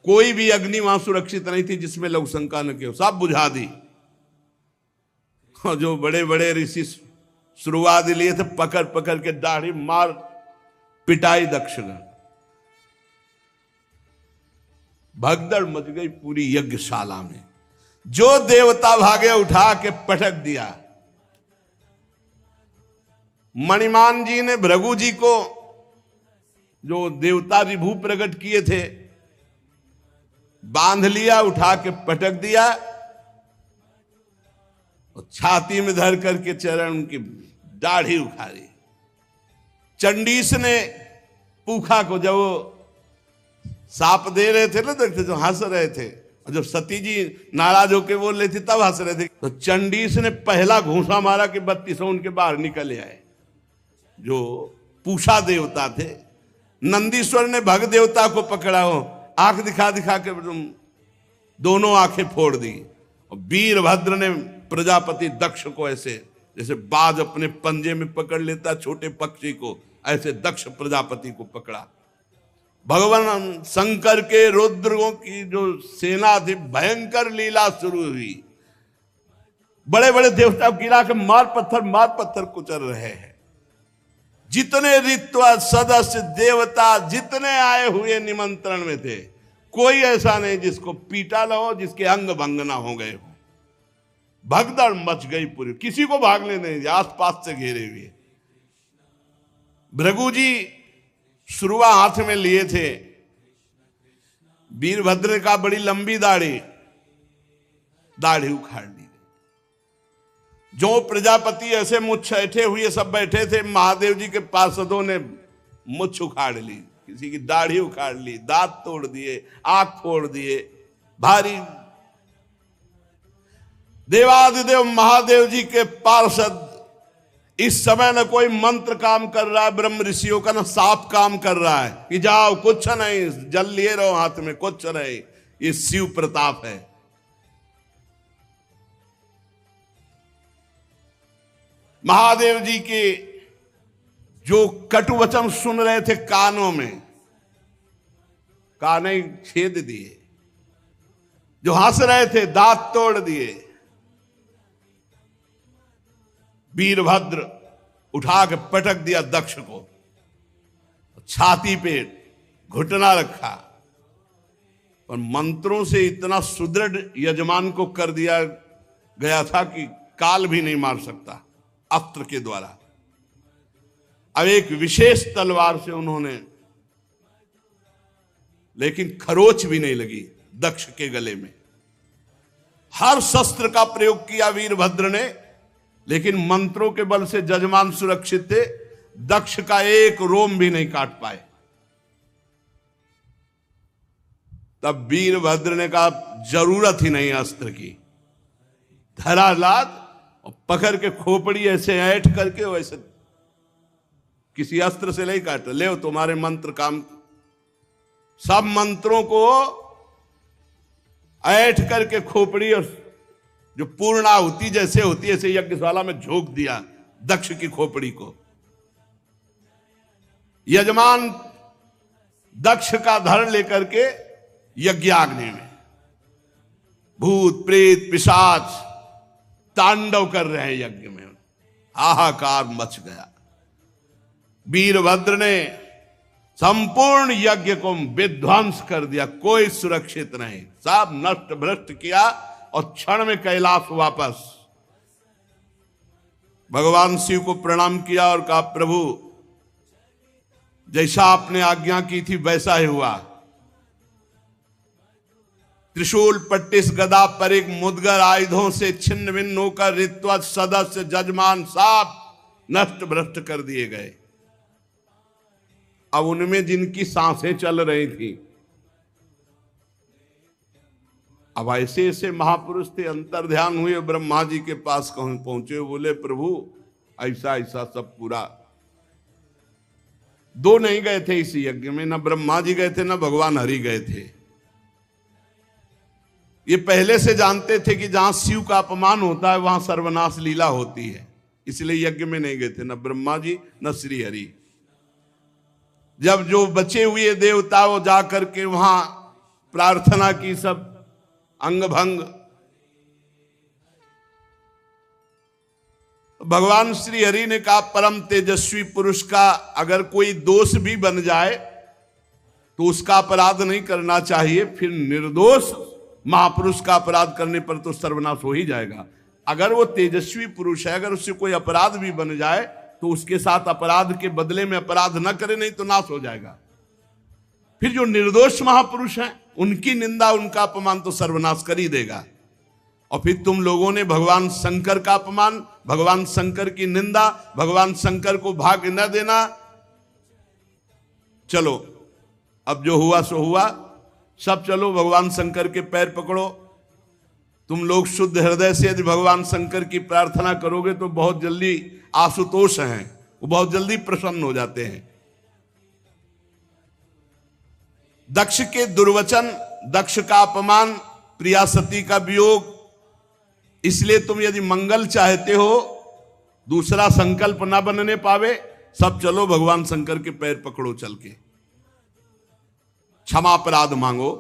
कोई भी अग्नि वहां सुरक्षित नहीं थी जिसमें लघुशंका न की, सब बुझा दी। जो बड़े बड़े ऋषि शुरुआत लिए थे, पकड़ पकड़ के दाढ़ी मार पिटाई दक्षगण। भगदड़ मच गई पूरी यज्ञशाला में। जो देवता भागे उठा के पटक दिया। मणिमान जी ने भृगु जी को, जो देवता विभू प्रकट किए थे, बांध लिया, उठा के पटक दिया और छाती में धर करके चरण उनकी दाढ़ी उखाड़ी। चंडीस ने पूखा को, जब वो साप दे रहे थे ना, देखते जो हंस रहे थे, और जब सती जी नाराज होके बोल रही थी तब हंस रहे थे, तो चंडीस ने पहला घूंसा मारा कि 32 उनके बाहर निकल आए। जो पूषा देवता थे, नंदीश्वर ने भग देवता को पकड़ा हो, आंख दिखा दिखा के दोनों आंखें फोड़ दी। और वीरभद्र ने प्रजापति दक्ष को ऐसे, जैसे बाज अपने पंजे में पकड़ लेता छोटे पक्षी को, ऐसे दक्ष प्रजापति को पकड़ा। भगवान शंकर के रुद्रों की जो सेना थी, भयंकर लीला शुरू हुई। बड़े बड़े देवता गिरा के मार पत्थर कुचल रहे हैं। जितने ऋत्वा सदस्य देवता जितने आए हुए निमंत्रण में थे, कोई ऐसा नहीं जिसको पीटा न हो, जिसके अंग भंग ना हो गए हो। भगदड़ मच गई पूरी, किसी को भागने नहीं दिया, आसपास से घेरे हुए। भृगु जी शुरुआ हाथ में लिए थे। वीरभद्र का बड़ी लंबी दाढ़ी उखाड़ ली। जो प्रजापति ऐसे मुछ ऐठे हुए सब बैठे थे, महादेव जी के पार्षदों ने मुछ उखाड़ ली, किसी की दाढ़ी उखाड़ ली, दांत तोड़ दिए, आंख फोड़ दिए। भारी देवादिदेव महादेव जी के पार्षद, इस समय न कोई मंत्र काम कर रहा है ब्रह्म ऋषियों का, न साफ काम कर रहा है कि जाओ कुछ नहीं, जल लिए रहो हाथ में, कुछ नहीं। ये शिव प्रताप है। महादेव जी के जो कटु वचन सुन रहे थे कानों में, कानें छेद दिए, जो हंस रहे थे दांत तोड़ दिए। वीरभद्र उठा के पटक दिया दक्ष को, छाती पे घुटना रखा, और मंत्रों से इतना सुदृढ़ यजमान को कर दिया गया था कि काल भी नहीं मार सकता अस्त्र के द्वारा। अब एक विशेष तलवार से उन्होंने, लेकिन खरोच भी नहीं लगी दक्ष के गले में। हर शस्त्र का प्रयोग किया वीरभद्र ने, लेकिन मंत्रों के बल से जजमान सुरक्षित थे, दक्ष का एक रोम भी नहीं काट पाए। तब वीरभद्र ने कहा जरूरत ही नहीं अस्त्र की, धरालाद और पकड़ के खोपड़ी ऐसे ऐंठ करके, वैसे किसी अस्त्र से नहीं काटा, ले तुम्हारे मंत्र काम। सब मंत्रों को ऐंठ करके खोपड़ी और जो पूर्णाहुति जैसे होती है ऐसे यज्ञशाला में झोंक दिया दक्ष की खोपड़ी को। यजमान दक्ष का धड़ लेकर के यज्ञाग्नि में, भूत प्रेत पिशाच तांडव कर रहे हैं यज्ञ में, हाहाकार मच गया। वीरभद्र ने संपूर्ण यज्ञ को विध्वंस कर दिया, कोई सुरक्षित नहीं, सब नष्ट भ्रष्ट किया और क्षण में कैलाश वापस। भगवान शिव को प्रणाम किया और कहा प्रभु जैसा आपने आज्ञा की थी वैसा ही हुआ। त्रिशूल पट्टिस गदा पर एक मुदगर आयुधों से छिन्न भिन्न होकर ऋत्वज सदस्य जजमान सब नष्ट भ्रष्ट कर दिए गए। अब उनमें जिनकी सांसें चल रही थी, अब ऐसे ऐसे महापुरुष थे, अंतर्ध्यान हुए, ब्रह्मा जी के पास पहुंचे, बोले प्रभु ऐसा ऐसा सब पूरा। दो नहीं गए थे इस यज्ञ में, ना ब्रह्मा जी गए थे ना भगवान हरि गए थे। ये पहले से जानते थे कि जहां शिव का अपमान होता है वहां सर्वनाश लीला होती है, इसलिए यज्ञ में नहीं गए थे, न ब्रह्मा जी न श्री हरि। जब जो बचे हुए देवता वो जाकर के वहां प्रार्थना की, सब अंग भंग। भगवान श्री हरि ने कहा परम तेजस्वी पुरुष का अगर कोई दोष भी बन जाए तो उसका अपराध नहीं करना चाहिए, फिर निर्दोष महापुरुष का अपराध करने पर तो सर्वनाश हो ही जाएगा। अगर वो तेजस्वी पुरुष है, अगर उससे कोई अपराध भी बन जाए तो उसके साथ अपराध के बदले में अपराध न करे, नहीं तो नाश हो जाएगा। फिर जो निर्दोष महापुरुष हैं उनकी निंदा उनका अपमान तो सर्वनाश कर ही देगा। और फिर तुम लोगों ने भगवान शंकर का अपमान, भगवान शंकर की निंदा, भगवान शंकर को भाग न देना। चलो अब जो हुआ सो हुआ, सब चलो भगवान शंकर के पैर पकड़ो। तुम लोग शुद्ध हृदय से यदि भगवान शंकर की प्रार्थना करोगे तो बहुत जल्दी आशुतोष हैं, वो बहुत जल्दी प्रसन्न हो जाते हैं। दक्ष के दुर्वचन, दक्ष का अपमान, प्रिया सती का वियोग, इसलिए तुम यदि मंगल चाहते हो, दूसरा संकल्प ना बनने पावे, सब चलो भगवान शंकर के पैर पकड़ो चल के, क्षमा अपराध मांगो।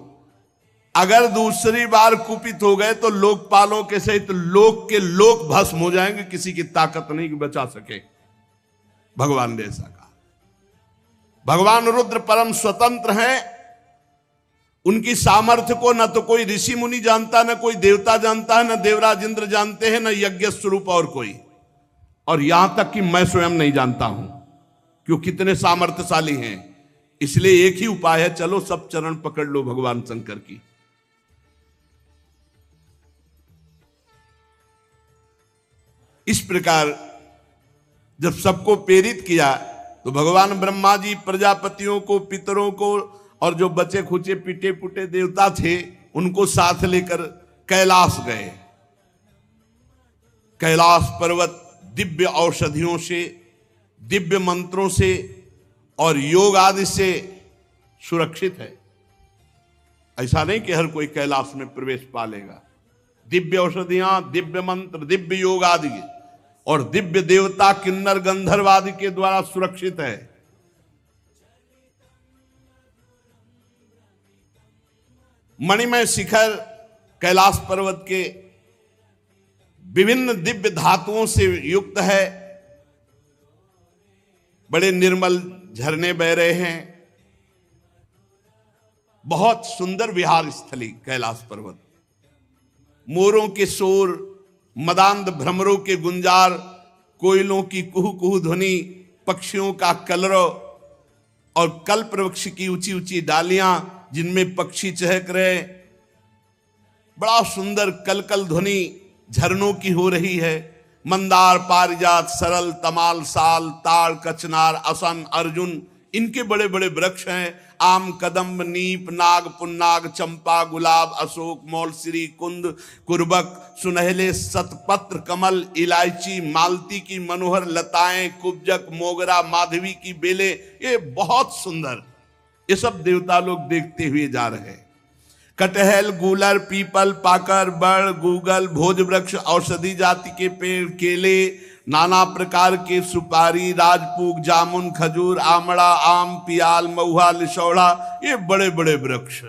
अगर दूसरी बार कुपित हो गए तो लोकपालों के सहित लोक के लोक भस्म हो जाएंगे, किसी की ताकत नहीं कि बचा सके। भगवान ने ऐसा कहा। भगवान रुद्र परम स्वतंत्र हैं, उनकी सामर्थ्य को न तो कोई ऋषि मुनि जानता, न कोई देवता जानता है, न देवराज इंद्र जानते हैं, न यज्ञ स्वरूप और कोई, और यहां तक कि मैं स्वयं नहीं जानता हूं क्यों कितने सामर्थ्यशाली हैं। इसलिए एक ही उपाय है, चलो सब चरण पकड़ लो भगवान शंकर की। इस प्रकार जब सबको प्रेरित किया तो भगवान ब्रह्मा जी प्रजापतियों को, पितरों को और जो बचे खुचे पिटे पुटे देवता थे उनको साथ लेकर कैलाश गए। कैलाश पर्वत दिव्य औषधियों से, दिव्य मंत्रों से और योग आदि से सुरक्षित है। ऐसा नहीं कि हर कोई कैलाश में प्रवेश पा लेगा। दिव्य औषधियां, दिव्य मंत्र, दिव्य योग आदि और दिव्य देवता किन्नर गंधर्व आदि के द्वारा सुरक्षित है। मणिमय शिखर कैलाश पर्वत के विभिन्न दिव्य धातुओं से युक्त है। बड़े निर्मल झरने बह रहे हैं। बहुत सुंदर विहार स्थली कैलाश पर्वत। मोरों के शोर, मदांध भ्रमरों के गुंजार, कोयलों की कुहू कुहू ध्वनि, पक्षियों का कलरव और कल्प वृक्ष की ऊंची ऊंची डालियां जिनमें पक्षी चहक रहे। बड़ा सुंदर कलकल ध्वनि झरनों की हो रही है। मंदार, पारिजात, सरल, तमाल, साल, ताड़, कचनार, असन, अर्जुन, इनके बड़े बड़े वृक्ष हैं। आम, कदम्ब, नीप, नाग, पुन्नाग, चंपा, गुलाब, अशोक, मौलसिरी, कुंद, कुर्बक, सुनहले शतपत्र कमल, इलायची, मालती की मनोहर लताएं, कुब्जक, मोगरा, माधवी की बेलें, ये बहुत सुंदर, ये सब देवता लोग देखते हुए जा रहे हैं। कटहल, गूलर, पीपल, पाकर, बड़, गूगल, भोज वृक्ष, औषधि जाति के पेड़, केले, नाना प्रकार के सुपारी, राजपूग, जामुन, खजूर, आमड़ा, आम, पियाल, महुआ, लिशौड़ा, ये बड़े बड़े वृक्ष।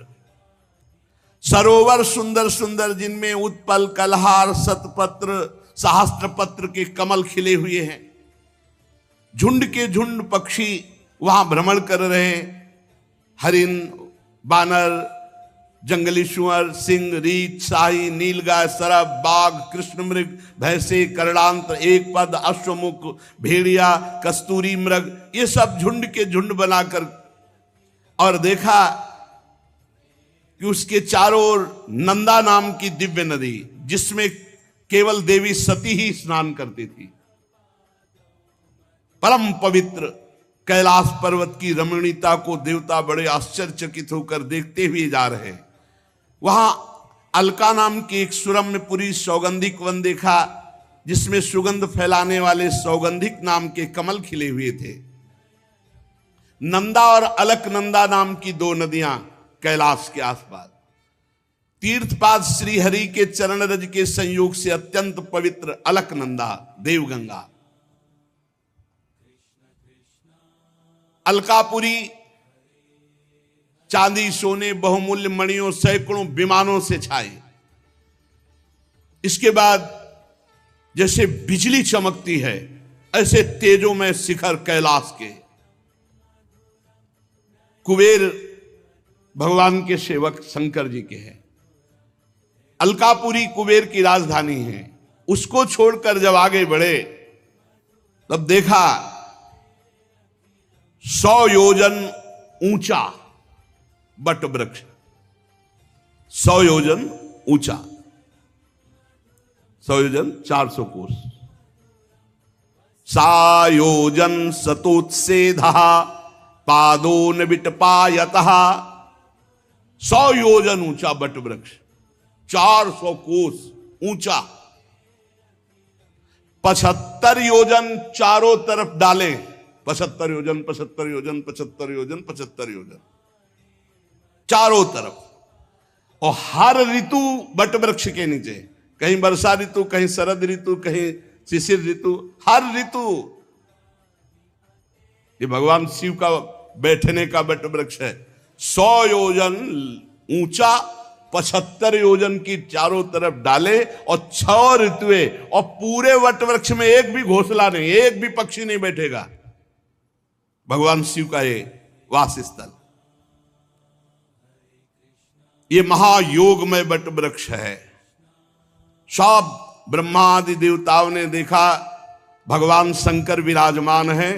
सरोवर सुंदर सुंदर जिनमें उत्पल, कलहार, शतपत्र, सहस्त्रपत्र के कमल खिले हुए हैं। झुंड के झुंड पक्षी वहां भ्रमण कर रहे हैं। हरिन, बानर, जंगली सुअर, सिंह, रीछ, शाही, नीलगाय, सरब, बाघ, कृष्ण मृग, भैंसे, करणांत, एक पद, अश्वमुख, भेड़िया, कस्तूरी मृग, ये सब झुंड के झुंड बनाकर, और देखा कि उसके चारों ओर नंदा नाम की दिव्य नदी, जिसमें केवल देवी सती ही स्नान करती थी। परम पवित्र कैलाश पर्वत की रमणीयता को देवता बड़े आश्चर्यचकित होकर देखते हुए जा रहे हैं। वहां अलका नाम की एक सुरम्यपुरी सौगंधिक वन देखा, जिसमें सुगंध फैलाने वाले सौगंधिक नाम के कमल खिले हुए थे। नंदा और अलकनंदा नाम की दो नदियां कैलाश के आसपास। तीर्थपाद श्री हरि के चरण रज के संयोग से अत्यंत पवित्र अलकनंदा, देवगंगा। अलकापुरी चांदी, सोने, बहुमूल्य मणियों, सैकड़ों विमानों से छाए। इसके बाद जैसे बिजली चमकती है, ऐसे तेजों में शिखर कैलाश के। कुबेर भगवान के सेवक शंकर जी के हैं। अलकापुरी कुबेर की राजधानी है। उसको छोड़कर जब आगे बढ़े तब देखा 100 योजन ऊंचा बट वृक्ष, 100 योजन ऊंचा, 100 योजन 400 कोस। सायोजन सतोत्सेधः पादो न विटपायतः। 100 योजन ऊंचा बट वृक्ष, 400 कोस ऊंचा। 75 योजन चारों तरफ डाले। 75 योजन, 75 योजन, 75 योजन, 75 योजन चारों तरफ। और हर ऋतु बट वृक्ष के नीचे, कहीं वर्षा ऋतु, कहीं शरद ऋतु, कहीं शिशिर ऋतु, हर ऋतु। ये भगवान शिव का बैठने का बट वृक्ष है। 100 योजन ऊंचा, 75 योजन की चारों तरफ डाले, और 6 ऋतुएं, और पूरे वट वृक्ष में एक भी घोंसला नहीं, एक भी पक्षी नहीं बैठेगा। भगवान शिव का ये वास स्थल, ये महायोगमय बट वृक्ष है। सब ब्रह्मादि देवताओं ने देखा भगवान शंकर विराजमान है,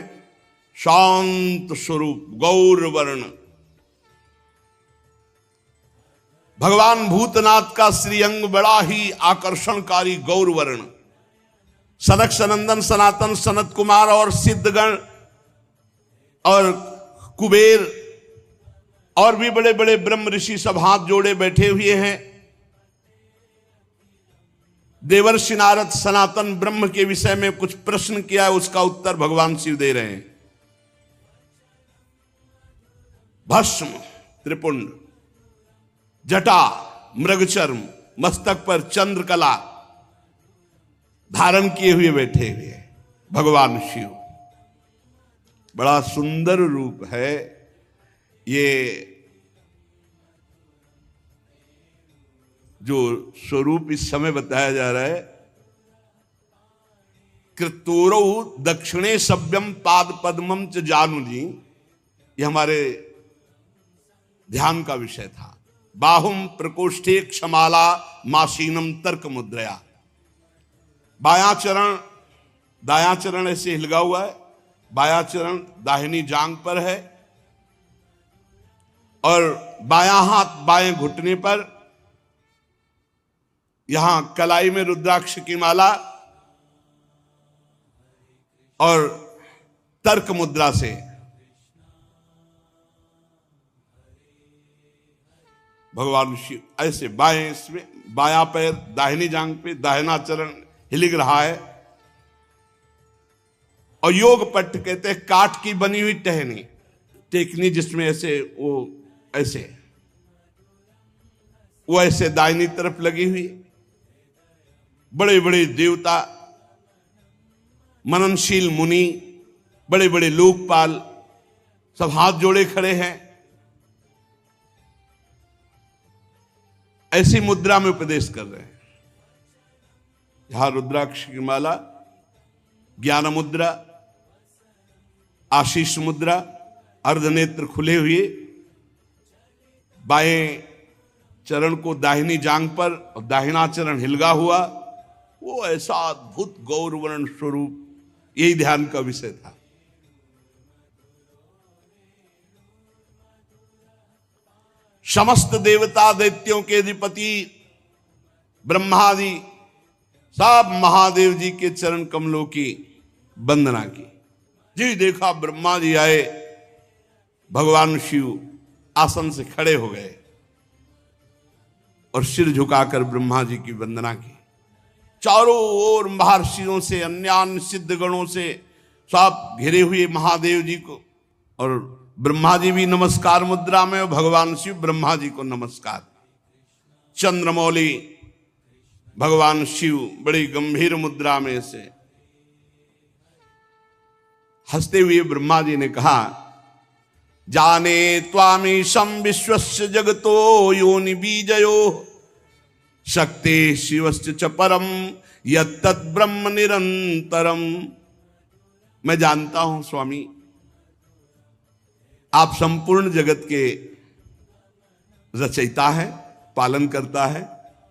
शांत स्वरूप, गौर वर्ण। भगवान भूतनाथ का श्रीअंग बड़ा ही आकर्षणकारी गौर वर्ण। सनक सनंदन सनातन सनत कुमार और सिद्धगण और कुबेर और भी बड़े बड़े ब्रह्म ऋषि सब हाथ जोड़े बैठे हुए हैं। देवर्षि नारद सनातन ब्रह्म के विषय में कुछ प्रश्न किया है, उसका उत्तर भगवान शिव दे रहे हैं। भस्म, त्रिपुंड, जटा, मृगचर्म, मस्तक पर चंद्रकला धारण किए हुए बैठे हुए भगवान शिव। बड़ा सुंदर रूप है। ये जो स्वरूप इस समय बताया जा रहा है, कृतोरौ दक्षिणे सभ्यम पाद पद्मम च जानु जी, ये हमारे ध्यान का विषय था। बाहुम प्रकोष्ठे क्षमाला मासीनम तर्क मुद्रया, बायां चरण दायां चरण ऐसे हिलगा हुआ है, बायां चरण दाहिनी जांग पर है और बायां हाथ बाएं घुटने पर, यहां कलाई में रुद्राक्ष की माला और तर्क मुद्रा से भगवान शिव ऐसे बाएं इसमें, बायां पैर दाहिनी जांग पे, दाहिना चरण हिलिक रहा है। और योग पट्ट कहते हैं काठ की बनी हुई टहनी, टेकनी जिसमें ऐसे वो ऐसे दाहिनी तरफ लगी हुई। बड़े बड़े देवता, मननशील मुनि, बड़े बड़े लोकपाल सब हाथ जोड़े खड़े हैं, ऐसी मुद्रा में उपदेश कर रहे हैं। यहां रुद्राक्ष की माला, ज्ञान मुद्रा, आशीष मुद्रा, अर्धनेत्र खुले हुए, बाएं चरण को दाहिनी जांग पर और दाहिना चरण हिलगा हुआ, वो ऐसा अद्भुत गौरवर्ण स्वरूप, यही ध्यान का विषय था। समस्त देवता दैत्यों के अधिपति ब्रह्मादि सब महादेव जी के चरण कमलों की वंदना की। जी देखा ब्रह्मा जी आए, भगवान शिव आसन से खड़े हो गए और सिर झुकाकर ब्रह्मा जी की वंदना की। चारों ओर महर्षियों से, अन्य सिद्ध गणों से सब घिरे हुए महादेव जी को, और ब्रह्मा जी भी नमस्कार मुद्रा में और भगवान शिव ब्रह्मा जी को नमस्कार। चंद्रमौली भगवान शिव बड़ी गंभीर मुद्रा में से हंसते हुए ब्रह्मा जी ने कहा, जाने त्वामीशं विश्वस्य जगतो योनि बीजयो शक्ति शिवस्य च परम यत्तत् ब्रह्म निरंतरम। मैं जानता हूं स्वामी, आप संपूर्ण जगत के रचयिता है, पालन करता है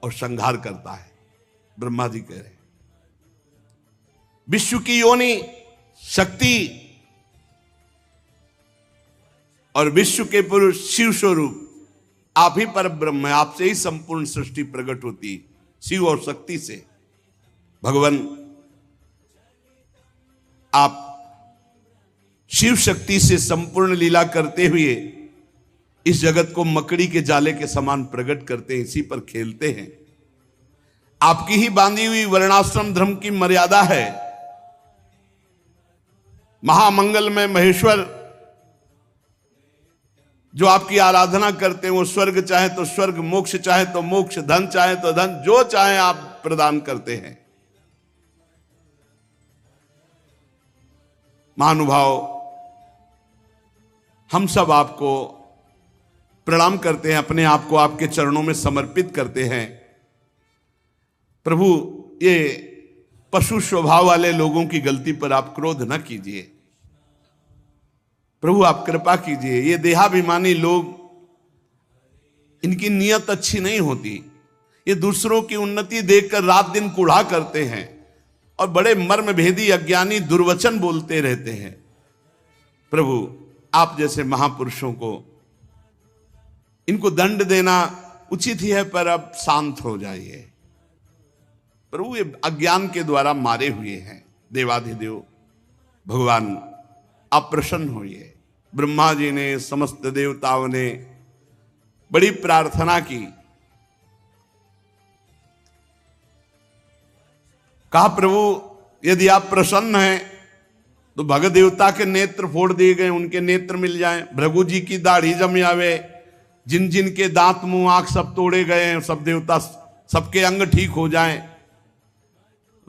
और संहार करता है। ब्रह्मा जी कह रहे, विश्व की योनि शक्ति और विश्व के पुरुष शिव स्वरूप आप ही पर ब्रह्म है, आपसे ही संपूर्ण सृष्टि प्रकट होती, शिव और शक्ति से। भगवान आप शिव शक्ति से संपूर्ण लीला करते हुए इस जगत को मकड़ी के जाले के समान प्रकट करते हैं, इसी पर खेलते हैं। आपकी ही बांधी हुई वर्णाश्रम धर्म की मर्यादा है। महामंगल में महेश्वर जो आपकी आराधना करते हैं, वो स्वर्ग चाहे तो स्वर्ग, मोक्ष चाहे तो मोक्ष, धन चाहे तो धन, जो चाहे आप प्रदान करते हैं। महानुभाव, हम सब आपको प्रणाम करते हैं, अपने आप को आपके चरणों में समर्पित करते हैं। प्रभु, ये पशु स्वभाव वाले लोगों की गलती पर आप क्रोध न कीजिए। प्रभु आप कृपा कीजिए। ये देहाभिमानी लोग, इनकी नियत अच्छी नहीं होती। ये दूसरों की उन्नति देखकर रात दिन कुढ़ा करते हैं और बड़े मर्म भेदी अज्ञानी दुर्वचन बोलते रहते हैं। प्रभु आप जैसे महापुरुषों को इनको दंड देना उचित ही है, पर अब शांत हो जाइए। प्रभु ये अज्ञान के द्वारा मारे हुए हैं। देवाधिदेव भगवान आप प्रसन्न होइए। ब्रह्मा जी ने, समस्त देवताओं ने बड़ी प्रार्थना की। कहा प्रभु यदि आप प्रसन्न हैं तो भगत देवता के नेत्र फोड़ दिए गए, उनके नेत्र मिल जाएं। भृगु जी की दाढ़ी जम आवे, जिन जिन के दांत मुंह आंख सब तोड़े गए हैं, सब देवता सबके अंग ठीक हो जाएं।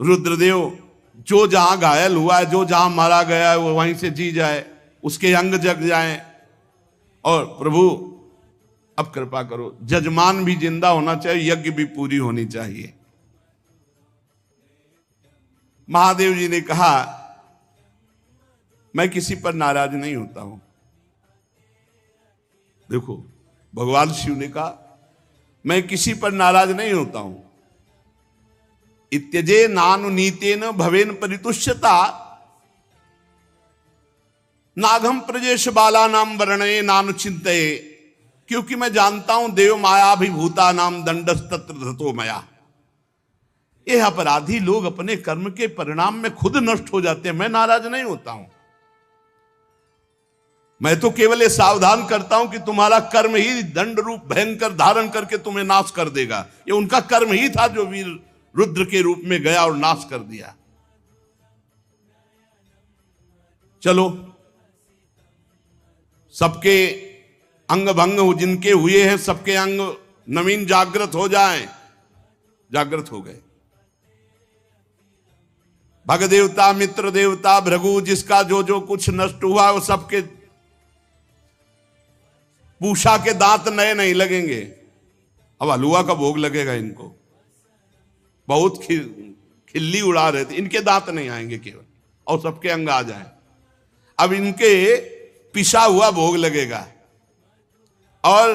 रुद्रदेव जो जहां घायल हुआ है, जो जहां मारा गया है, वो वहीं से जी जाए, उसके अंग जग जाएं। और प्रभु अब कृपा करो, जजमान भी जिंदा होना चाहिए, यज्ञ भी पूरी होनी चाहिए। महादेव जी ने कहा मैं किसी पर नाराज नहीं होता हूं। देखो भगवान शिव ने कहा मैं किसी पर नाराज नहीं होता हूं। इत्यजे नानुनीतेन भवेन परितुष्यता नाघम प्रजेश बाला नाम वर्णये नानुचिंतये, क्योंकि मैं जानता हूं देव मायाभिभूता नाम दंडस तत्र धतो मया। ये अपराधी लोग अपने कर्म के परिणाम में खुद नष्ट हो जाते हैं, मैं नाराज नहीं होता हूं। मैं तो केवल ये सावधान करता हूं कि तुम्हारा कर्म ही दंड रूप भयंकर धारण करके तुम्हें नाश कर देगा। ये उनका कर्म ही था जो वीर रुद्र के रूप में गया और नाश कर दिया। चलो सबके अंग भंग जिनके हुए हैं सबके अंग नवीन जागृत हो जाएं। जागृत हो गए। भग देवता मित्र देवता भृगु जिसका जो जो कुछ नष्ट हुआ वो सबके पूषा के दांत नए नहीं लगेंगे। अब हलुआ का भोग लगेगा इनको, बहुत खिल्ली उड़ा रहे थे, इनके दांत नहीं आएंगे केवल, और सबके अंग आ जाएं। अब इनके पिसा हुआ भोग लगेगा। और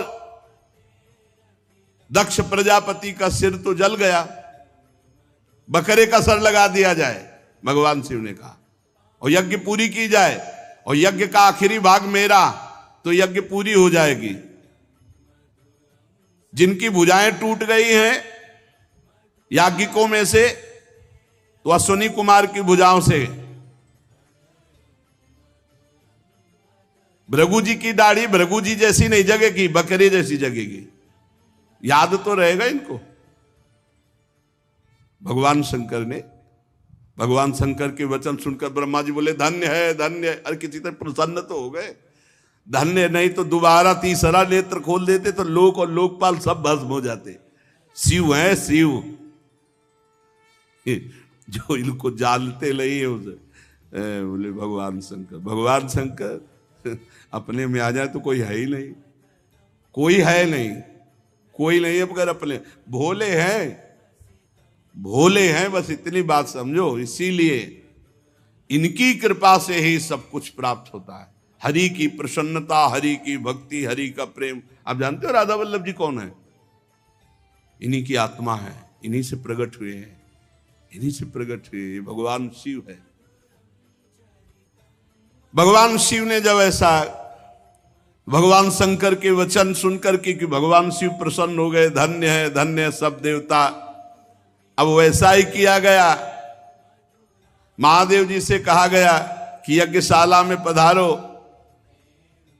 दक्ष प्रजापति का सिर तो जल गया, बकरे का सर लगा दिया जाए, भगवान शिव ने कहा, और यज्ञ पूरी की जाए, और यज्ञ का आखिरी भाग मेरा, तो यज्ञ पूरी हो जाएगी। जिनकी भुजाएं टूट गई हैं याज्ञिकों में से, तो अश्विनी कुमार की भुजाओं से, भृगु जी की दाढ़ी भृगु जी जैसी नहीं जगेगी, बकरी जैसी जगेगी। याद तो रहेगा इनको। भगवान शंकर के वचन सुनकर ब्रह्मा जी बोले धन्य है धन्य है। अरे किसी तरह प्रसन्न तो हो गए। धन्य नहीं तो दोबारा तीसरा नेत्र खोल देते तो लोक और लोकपाल सब भस्म हो जाते। शिव है शिव, जो इनको जानते नहीं है उसे बोले भगवान शंकर अपने में आ जाए तो कोई है ही नहीं, कोई है नहीं, कोई नहीं है मगर अपने भोले हैं बस इतनी बात समझो। इसीलिए इनकी कृपा से ही सब कुछ प्राप्त होता है। हरि की प्रसन्नता, हरि की भक्ति, हरि का प्रेम। आप जानते हो राधा वल्लभ जी कौन है? इन्हीं की आत्मा है, इन्हीं से प्रकट हुए हैं, इन्हीं से प्रकट हुए। भगवान शिव है। भगवान शिव ने जब ऐसा भगवान शंकर के वचन सुनकर के कि भगवान शिव प्रसन्न हो गए, धन्य है सब देवता, अब वैसा ही किया गया। महादेव जी से कहा गया कि यज्ञशाला में पधारो,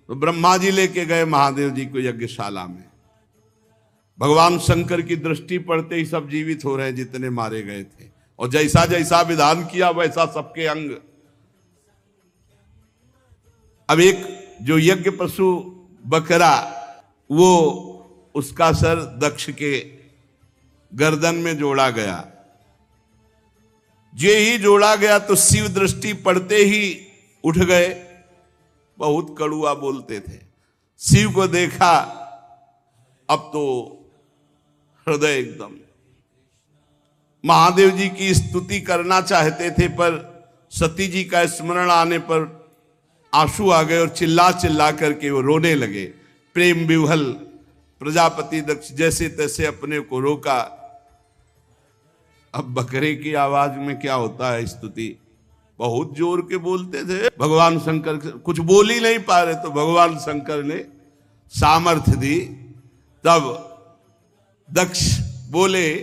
तो ब्रह्मा जी लेके गए महादेव जी को यज्ञशाला में। भगवान शंकर की दृष्टि पड़ते ही सब जीवित हो रहे जितने मारे गए थे, और जैसा जैसा विधान किया वैसा सबके अंग। अब एक जो यज्ञ पशु बकरा, वो उसका सर दक्ष के गर्दन में जोड़ा गया। जे ही जोड़ा गया तो शिव दृष्टि पड़ते ही उठ गए। बहुत कड़ुआ बोलते थे। शिव को देखा अब तो हृदय एकदम, महादेव जी की स्तुति करना चाहते थे पर सती जी का स्मरण आने पर आंसू आ गए और चिल्ला चिल्ला करके वो रोने लगे। प्रेम विह्वल प्रजापति दक्ष जैसे तैसे अपने को रोका। अब बकरे की आवाज में क्या होता है स्तुति, बहुत जोर के बोलते थे। भगवान शंकर कुछ बोल ही नहीं पा रहे, तो भगवान शंकर ने सामर्थ्य दी। तब दक्ष बोले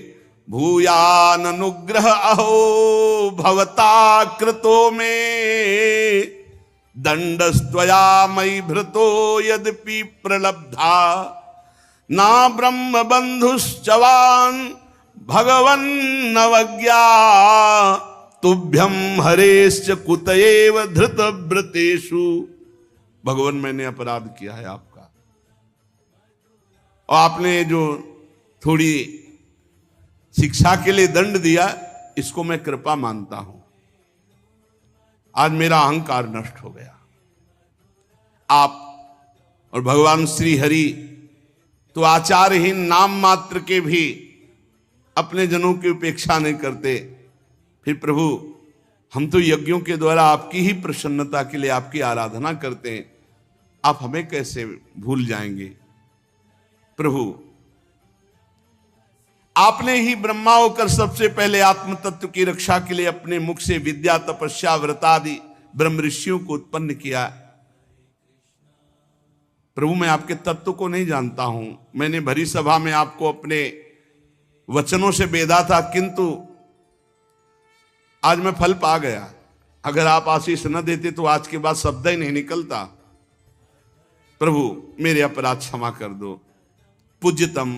भूयान अनुग्रह अहो भवता कृतो में दंडस्त्वया मयि भृतो यद्यपि प्रलब्धा ना ब्रह्म बंधुश्चवान भगवन् नवज्ञा तुभ्यम हरेश्च कुतएव धृत व्रतेषु। भगवान मैंने अपराध किया है आपका, और आपने जो थोड़ी शिक्षा के लिए दंड दिया इसको मैं कृपा मानता हूं। आज मेरा अहंकार नष्ट हो गया। आप और भगवान श्री हरि तो आचारहीन नाम मात्र के भी अपने जनों की उपेक्षा नहीं करते। फिर प्रभु हम तो यज्ञों के द्वारा आपकी ही प्रसन्नता के लिए आपकी आराधना करते हैं, आप हमें कैसे भूल जाएंगे। प्रभु आपने ही ब्रह्मा होकर सबसे पहले आत्म तत्व की रक्षा के लिए अपने मुख से विद्या तपस्या व्रतादि ब्रह्म ऋषियों को उत्पन्न किया। प्रभु मैं आपके तत्व को नहीं जानता हूं, मैंने भरी सभा में आपको अपने वचनों से बेधा था, किंतु आज मैं फल पा गया। अगर आप आशीष न देते तो आज के बाद शब्द ही नहीं निकलता। प्रभु मेरे अपराध क्षमा कर दो। पूज्यतम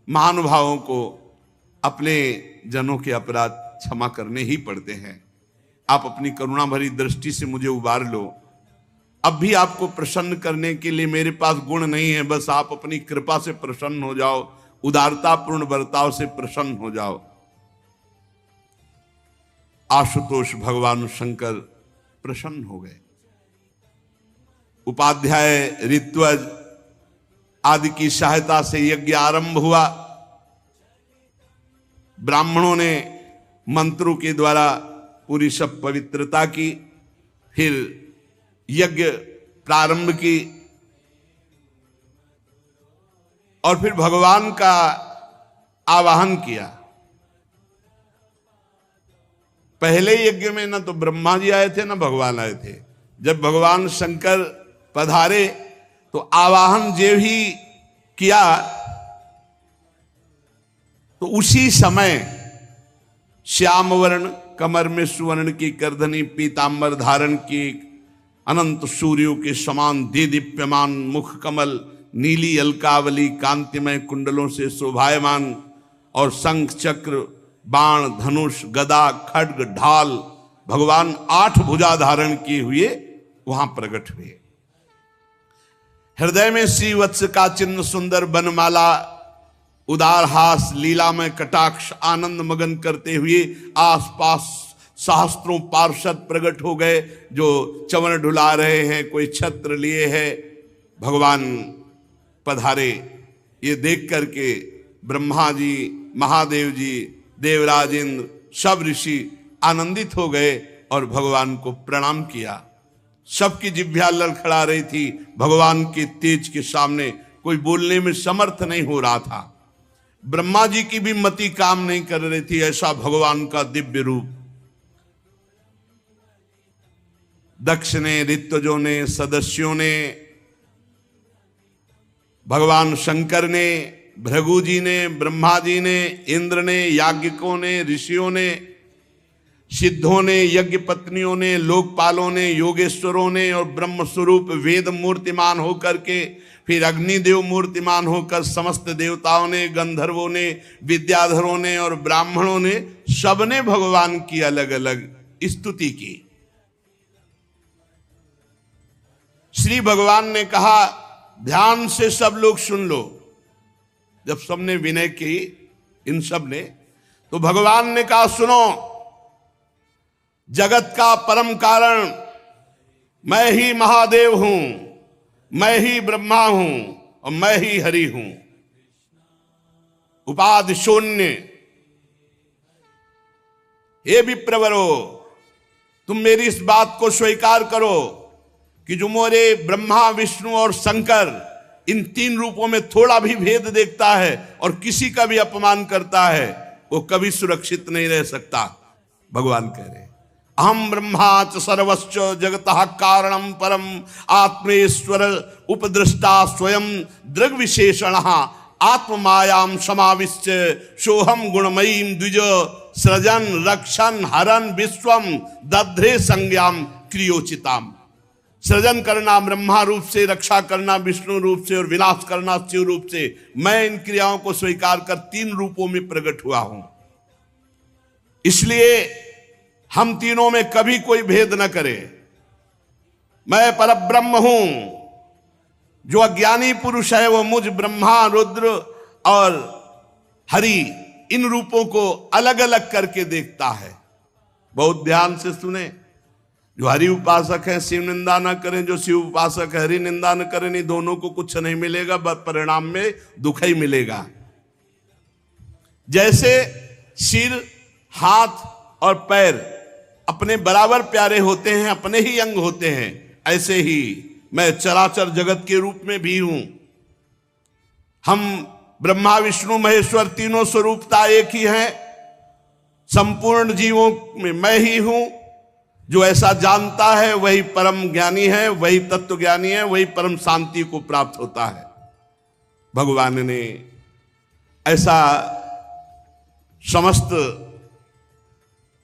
महानुभावों को अपने जनों के अपराध क्षमा करने ही पड़ते हैं। आप अपनी करुणा भरी दृष्टि से मुझे उबार लो। अब भी आपको प्रसन्न करने के लिए मेरे पास गुण नहीं है, बस आप अपनी कृपा से प्रसन्न हो जाओ, उदारतापूर्ण बर्ताव से प्रसन्न हो जाओ। आशुतोष भगवान शंकर प्रसन्न हो गए। उपाध्याय ऋत्वज आदि की सहायता से यज्ञ आरंभ हुआ। ब्राह्मणों ने मंत्रों के द्वारा पूरी सब पवित्रता की, फिर यज्ञ प्रारंभ की और फिर भगवान का आवाहन किया। पहले यज्ञ में ना तो ब्रह्मा जी आए थे ना भगवान आए थे। जब भगवान शंकर पधारे तो आवाहन जो ही किया तो उसी समय श्याम वर्ण कमर में सुवर्ण की करधनी पीतांबर धारण की अनंत सूर्यों के समान दीदीप्यमान मुख कमल नीली अलकावली कांतिमय कुंडलों से शोभायमान और शंख चक्र बाण धनुष गदा खड्ग ढाल भगवान 8 भुजा धारण किए हुए वहां प्रकट हुए। हृदय में श्रीवत्स का चिन्ह सुंदर बनमाला उदार हास लीला में कटाक्ष आनंद मगन करते हुए आसपास सहस्त्रों पार्षद प्रकट हो गए, जो चवन ढुला रहे हैं, कोई छत्र लिए है। भगवान पधारे ये देख करके ब्रह्मा जी महादेव जी देवराज इंद्र सब ऋषि आनंदित हो गए और भगवान को प्रणाम किया। सबकी जिह्वा लड़खड़ा रही थी। भगवान के तेज के सामने कोई बोलने में समर्थ नहीं हो रहा था। ब्रह्मा जी की भी मति काम नहीं कर रही थी, ऐसा भगवान का दिव्य रूप। दक्ष ने ऋत्विजों ने सदस्यों ने भगवान शंकर ने भृगु जी ने ब्रह्मा जी ने इंद्र ने याज्ञिकों ने ऋषियों ने सिद्धों ने यज्ञ पत्नियों ने लोकपालों ने योगेश्वरों ने और ब्रह्म स्वरूप वेद मूर्तिमान होकर के फिर अग्निदेव मूर्तिमान होकर समस्त देवताओं ने गंधर्वों ने विद्याधरों ने और ब्राह्मणों ने सबने भगवान की अलग अलग स्तुति की। श्री भगवान ने कहा ध्यान से सब लोग सुन लो। जब सबने विनय की इन सब ने तो भगवान ने कहा सुनो, जगत का परम कारण मैं ही महादेव हूं, मैं ही ब्रह्मा हूं और मैं ही हरि हूं। उपाधि शून्य। हे विप्रवरो, तुम मेरी इस बात को स्वीकार करो कि जो मोरे ब्रह्मा विष्णु और शंकर इन 3 रूपों में थोड़ा भी भेद देखता है और किसी का भी अपमान करता है वो कभी सुरक्षित नहीं रह सकता। भगवान कह रहे अहम ब्रह्मा च सर्वश्च जगतः कारणम परम आत्मेश्वर उपदृष्टा स्वयं दृग विशेषण आत्ममायाम समाविश्च सोहम गुणमयीम द्विज सृजन रक्षण हरन विश्वम दध्रे संज्ञाम क्रियोचिताम। सृजन करना ब्रह्मा रूप से, रक्षा करना विष्णु रूप से और विनाश करना शिव रूप से। मैं इन क्रियाओं को स्वीकार कर 3 रूपों में प्रकट हुआ हूं। इसलिए हम तीनों में कभी कोई भेद न करे। मैं परब्रह्म हूं। जो अज्ञानी पुरुष है वो मुझ ब्रह्मा रुद्र और हरि इन रूपों को अलग अलग करके देखता है। बहुत ध्यान से सुने। जो हरि उपासक है शिव निंदा न करें, जो शिव उपासक है हरि निंदा न करें, नहीं दोनों को कुछ नहीं मिलेगा, बस परिणाम में दुख ही मिलेगा। जैसे सिर, हाथ और पैर अपने बराबर प्यारे होते हैं, अपने ही अंग होते हैं, ऐसे ही मैं चराचर जगत के रूप में भी हूं। हम ब्रह्मा विष्णु महेश्वर तीनों स्वरूपता एक ही है। संपूर्ण जीवों में मैं ही हूं। जो ऐसा जानता है वही परम ज्ञानी है, वही तत्व ज्ञानी है, वही परम शांति को प्राप्त होता है। भगवान ने ऐसा समस्त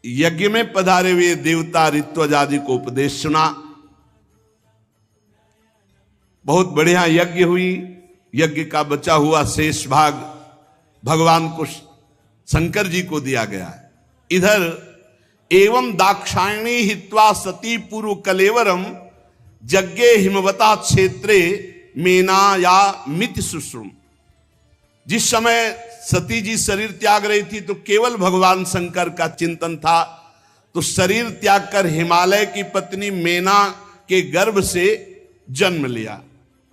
यज्ञ में पधारे हुए देवता ऋत्विज आदि को उपदेश सुना। बहुत बढ़िया यज्ञ हुई। यज्ञ का बचा हुआ शेष भाग भगवान को शंकर जी को दिया गया है। इधर एवं दाक्षायणी हित्वा सती पूर्व कलेवरम यज्ञे हिमवता क्षेत्रे मेना या मित सुश्रुम। जिस समय सती जी शरीर त्याग रही थी तो केवल भगवान शंकर का चिंतन था, तो शरीर त्याग कर हिमालय की पत्नी मेना के गर्भ से जन्म लिया।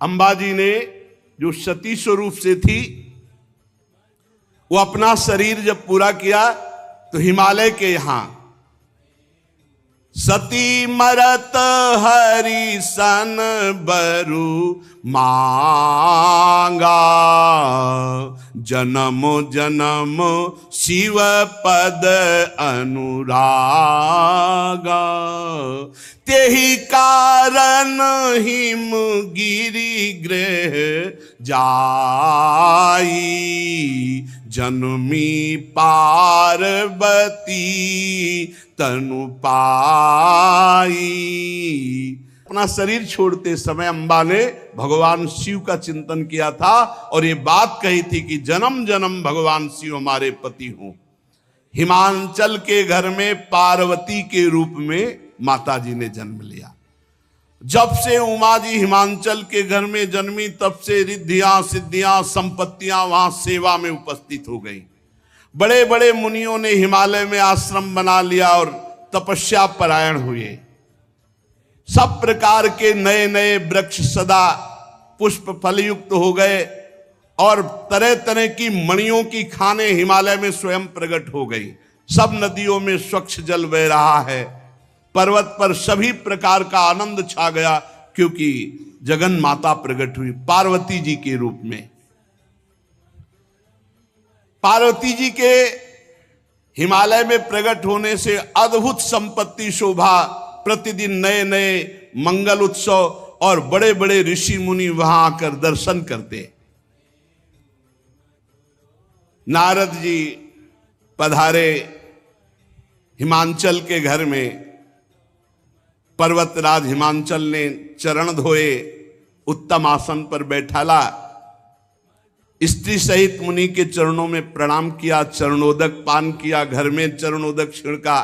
अंबाजी ने जो सती स्वरूप से थी वो अपना शरीर जब पूरा किया तो हिमालय के यहां सती मरत हरि सन बरु मांगा, जन्म जन्म शिव पद अनुरागा, तेहि कारण हिम गिरि गृह जाई, जन्मी पार्वती तनु पाई। अपना शरीर छोड़ते समय अंबा ने भगवान शिव का चिंतन किया था और ये बात कही थी कि जन्म जन्म भगवान शिव हमारे पति हों। हिमांचल के घर में पार्वती के रूप में माता जी ने जन्म लिया। जब से उमा जी हिमांचल के घर में जन्मी तब से रिद्धियां सिद्धियां संपत्तियां वहां सेवा में उपस्थित हो गई। बड़े बड़े मुनियों ने हिमालय में आश्रम बना लिया और तपस्या परायण हुए। सब प्रकार के नए नए वृक्ष सदा पुष्प फलयुक्त हो गए और तरह तरह की मणियों की खानें हिमालय में स्वयं प्रकट हो गई। सब नदियों में स्वच्छ जल बह रहा है। पर्वत पर सभी प्रकार का आनंद छा गया क्योंकि जगन माता प्रकट हुई पार्वती जी के रूप में। पार्वती जी के हिमालय में प्रकट होने से अद्भुत संपत्ति शोभा, प्रतिदिन नए नए मंगल उत्सव और बड़े बड़े ऋषि मुनि वहां आकर दर्शन करते। नारद जी पधारे हिमांचल के घर में। पर्वतराज हिमांचल ने चरण धोए, उत्तम आसन पर बैठाला, स्त्री सहित मुनि के चरणों में प्रणाम किया, चरणोदक पान किया, घर में चरणोदक छिड़का।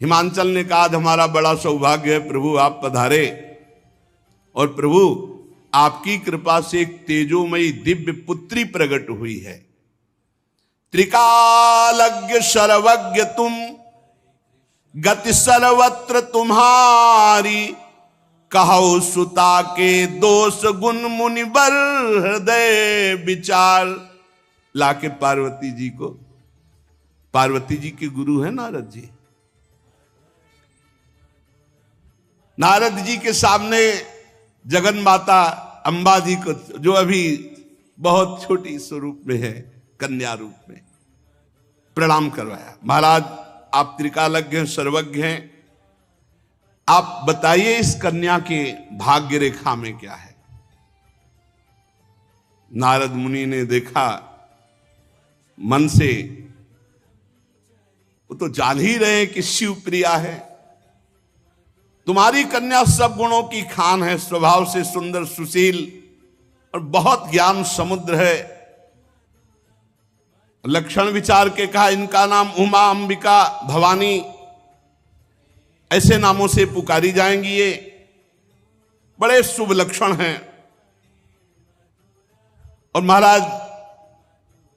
हिमांचल ने कहा हमारा बड़ा सौभाग्य है प्रभु आप पधारे, और प्रभु आपकी कृपा से एक तेजोमयी दिव्य पुत्री प्रकट हुई है। त्रिकालज्ञ सर्वज्ञ तुम, गति सर्वत्र तुम्हारी, कहो सुता के दोष गुण मुनिवर हृदय विचार। लाके पार्वती जी को, पार्वती जी के गुरु है नारद जी। नारद जी के सामने जगन माता अंबा जी को, जो अभी बहुत छोटी स्वरूप में है, कन्या रूप में, प्रणाम करवाया। महाराज आप त्रिकालज्ञ हैं, सर्वज्ञ हैं, आप बताइए इस कन्या के भाग्य रेखा में क्या है। नारद मुनि ने देखा मन से, वो तो जान ही रहे कि शिव प्रिया है। तुम्हारी कन्या सब गुणों की खान है, स्वभाव से सुंदर सुशील और बहुत ज्ञान समुद्र है। लक्षण विचार के कहा इनका नाम उमा, अंबिका, भवानी ऐसे नामों से पुकारी जाएंगी। ये बड़े शुभ लक्षण हैं। और महाराज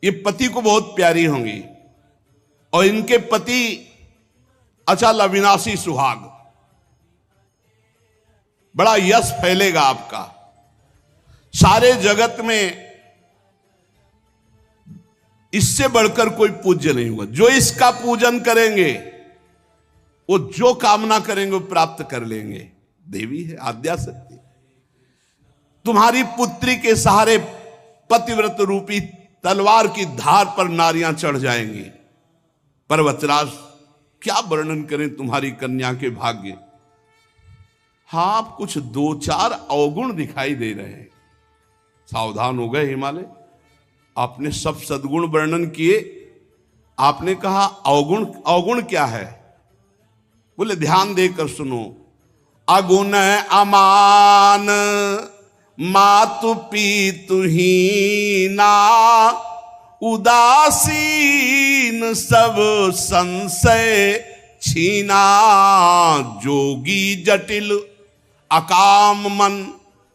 ये पति को बहुत प्यारी होंगी और इनके पति अचल अविनाशी सुहाग, बड़ा यश फैलेगा आपका। सारे जगत में इससे बढ़कर कोई पूज्य नहीं होगा। जो इसका पूजन करेंगे वो जो कामना करेंगे वो प्राप्त कर लेंगे। देवी है, आद्याशक्ति। तुम्हारी पुत्री के सहारे पतिव्रत रूपी तलवार की धार पर नारियां चढ़ जाएंगी। पर्वतराज, क्या वर्णन करें तुम्हारी कन्या के भाग्य। हाँ, आप कुछ दो चार अवगुण दिखाई दे रहे हैं। सावधान हो गए हिमालय। आपने सब सद्गुण वर्णन किए, आपने कहा अवगुण। अवगुण क्या है? बोले ध्यान देकर सुनो। अगुण अमान, मातु पीतु हीना, उदासीन सब संशय छीना, जोगी जटिल अकाम मन,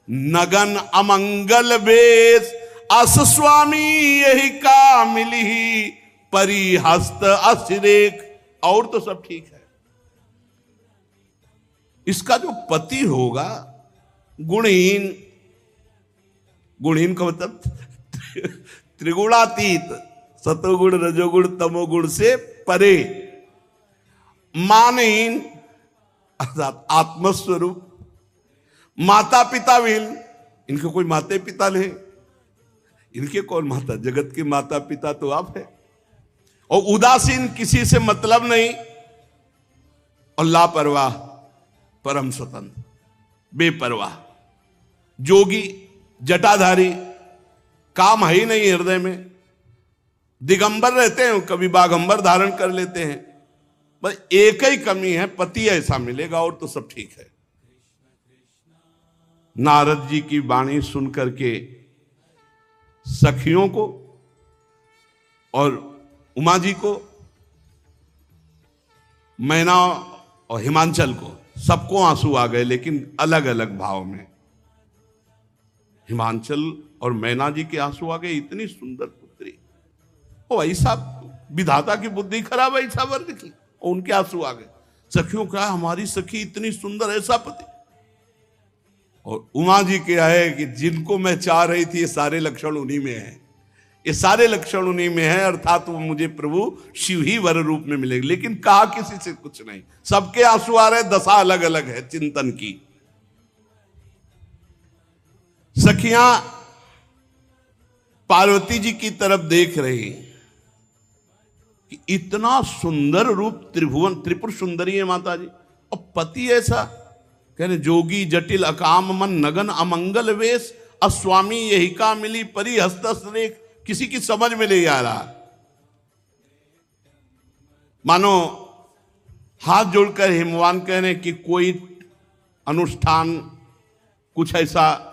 नगन अमंगल वेश, अस स्वामी यही का मिली, परिहस्त असिरेख। और तो सब ठीक है। इसका जो पति होगा गुणहीन, गुणहीन का मतलब त्रिगुणातीत, सतोगुण रजोगुण तमोगुण से परे, मानहीन अर्थात आत्मस्वरूप, माता पिता विहीन। इनके कोई माता पिता नहीं, इनके कौन माता? जगत के माता पिता तो आप है। और उदासीन, किसी से मतलब नहीं, और लापरवाह, परम स्वतंत्र, बेपरवाह, जोगी, जटाधारी, काम है ही नहीं हृदय में, दिगंबर रहते हैं, कभी बागंबर धारण कर लेते हैं। बस एक ही कमी है, पति ऐसा मिलेगा, और तो सब ठीक है। नारद जी की वाणी सुन करके सखियों को और उमा जी को, मैना और हिमांचल को, सबको आंसू आ गए, लेकिन अलग अलग भाव में। हिमांचल और मैना जी के आंसू आ गए, इतनी सुंदर पुत्री, ओ ऐसा विधाता की बुद्धि खराब, ऐसा वर्ग की, और उनके आंसू आ गए। सखियों का, हमारी सखी इतनी सुंदर, ऐसा पति। और उमा जी के आए कि जिनको मैं चाह रही थी, ये सारे लक्षण उन्हीं में है, ये सारे लक्षण उन्हीं में है, अर्थात वो मुझे प्रभु शिव ही वर रूप में मिलेंगे। लेकिन कहा किसी से कुछ नहीं, सबके आंसू आ रहे, दशा अलग अलग है चिंतन की। सखियां पार्वती जी की तरफ देख रही कि इतना सुंदर रूप, त्रिभुवन त्रिपुर सुंदरी है माता जी, और पति ऐसा। कह रहे जोगी जटिल अकाम मन, नगन अमंगल वेश, अस्वामी यही का मिली, परी हस्तरेख। किसी की समझ में नहीं आ रहा। मानो हाथ जोड़कर हिमवान कह रहे कि कोई अनुष्ठान, कुछ ऐसा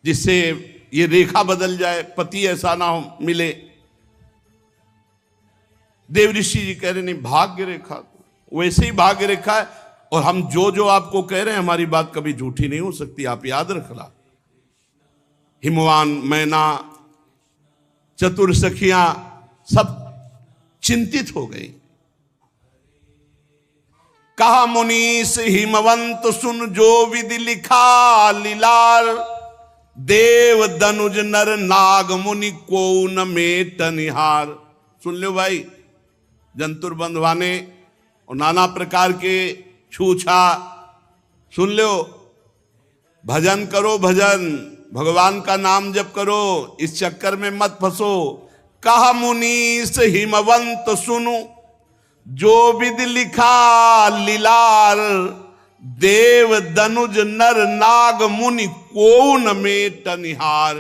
जिससे ये रेखा बदल जाए, पति ऐसा ना हो मिले। देव ऋषि जी कह रहे नहीं, भाग्य रेखा तो वैसे ही भाग्य रेखा है, और हम जो जो आपको कह रहे हैं, हमारी बात कभी झूठी नहीं हो सकती, आप याद रखना। हिमवान, मैना, चतुर सखियां सब चिंतित हो गई। कहा मुनीस हिमवंत सुन, जो विधि लिखा लीलार, देव दनुज नर नाग मुनि को न मेट निहार। सुन लो भाई, जंतुर बंधवाने और नाना प्रकार के छूछा, सुन लो। भजन करो, भजन, भगवान का नाम जप करो, इस चक्कर में मत फंसो। कहा मुनीस हिमवंत सुनु, जो विधि लिखा लीलार, देव दनुज नर नाग मुनि को न मेट निहार।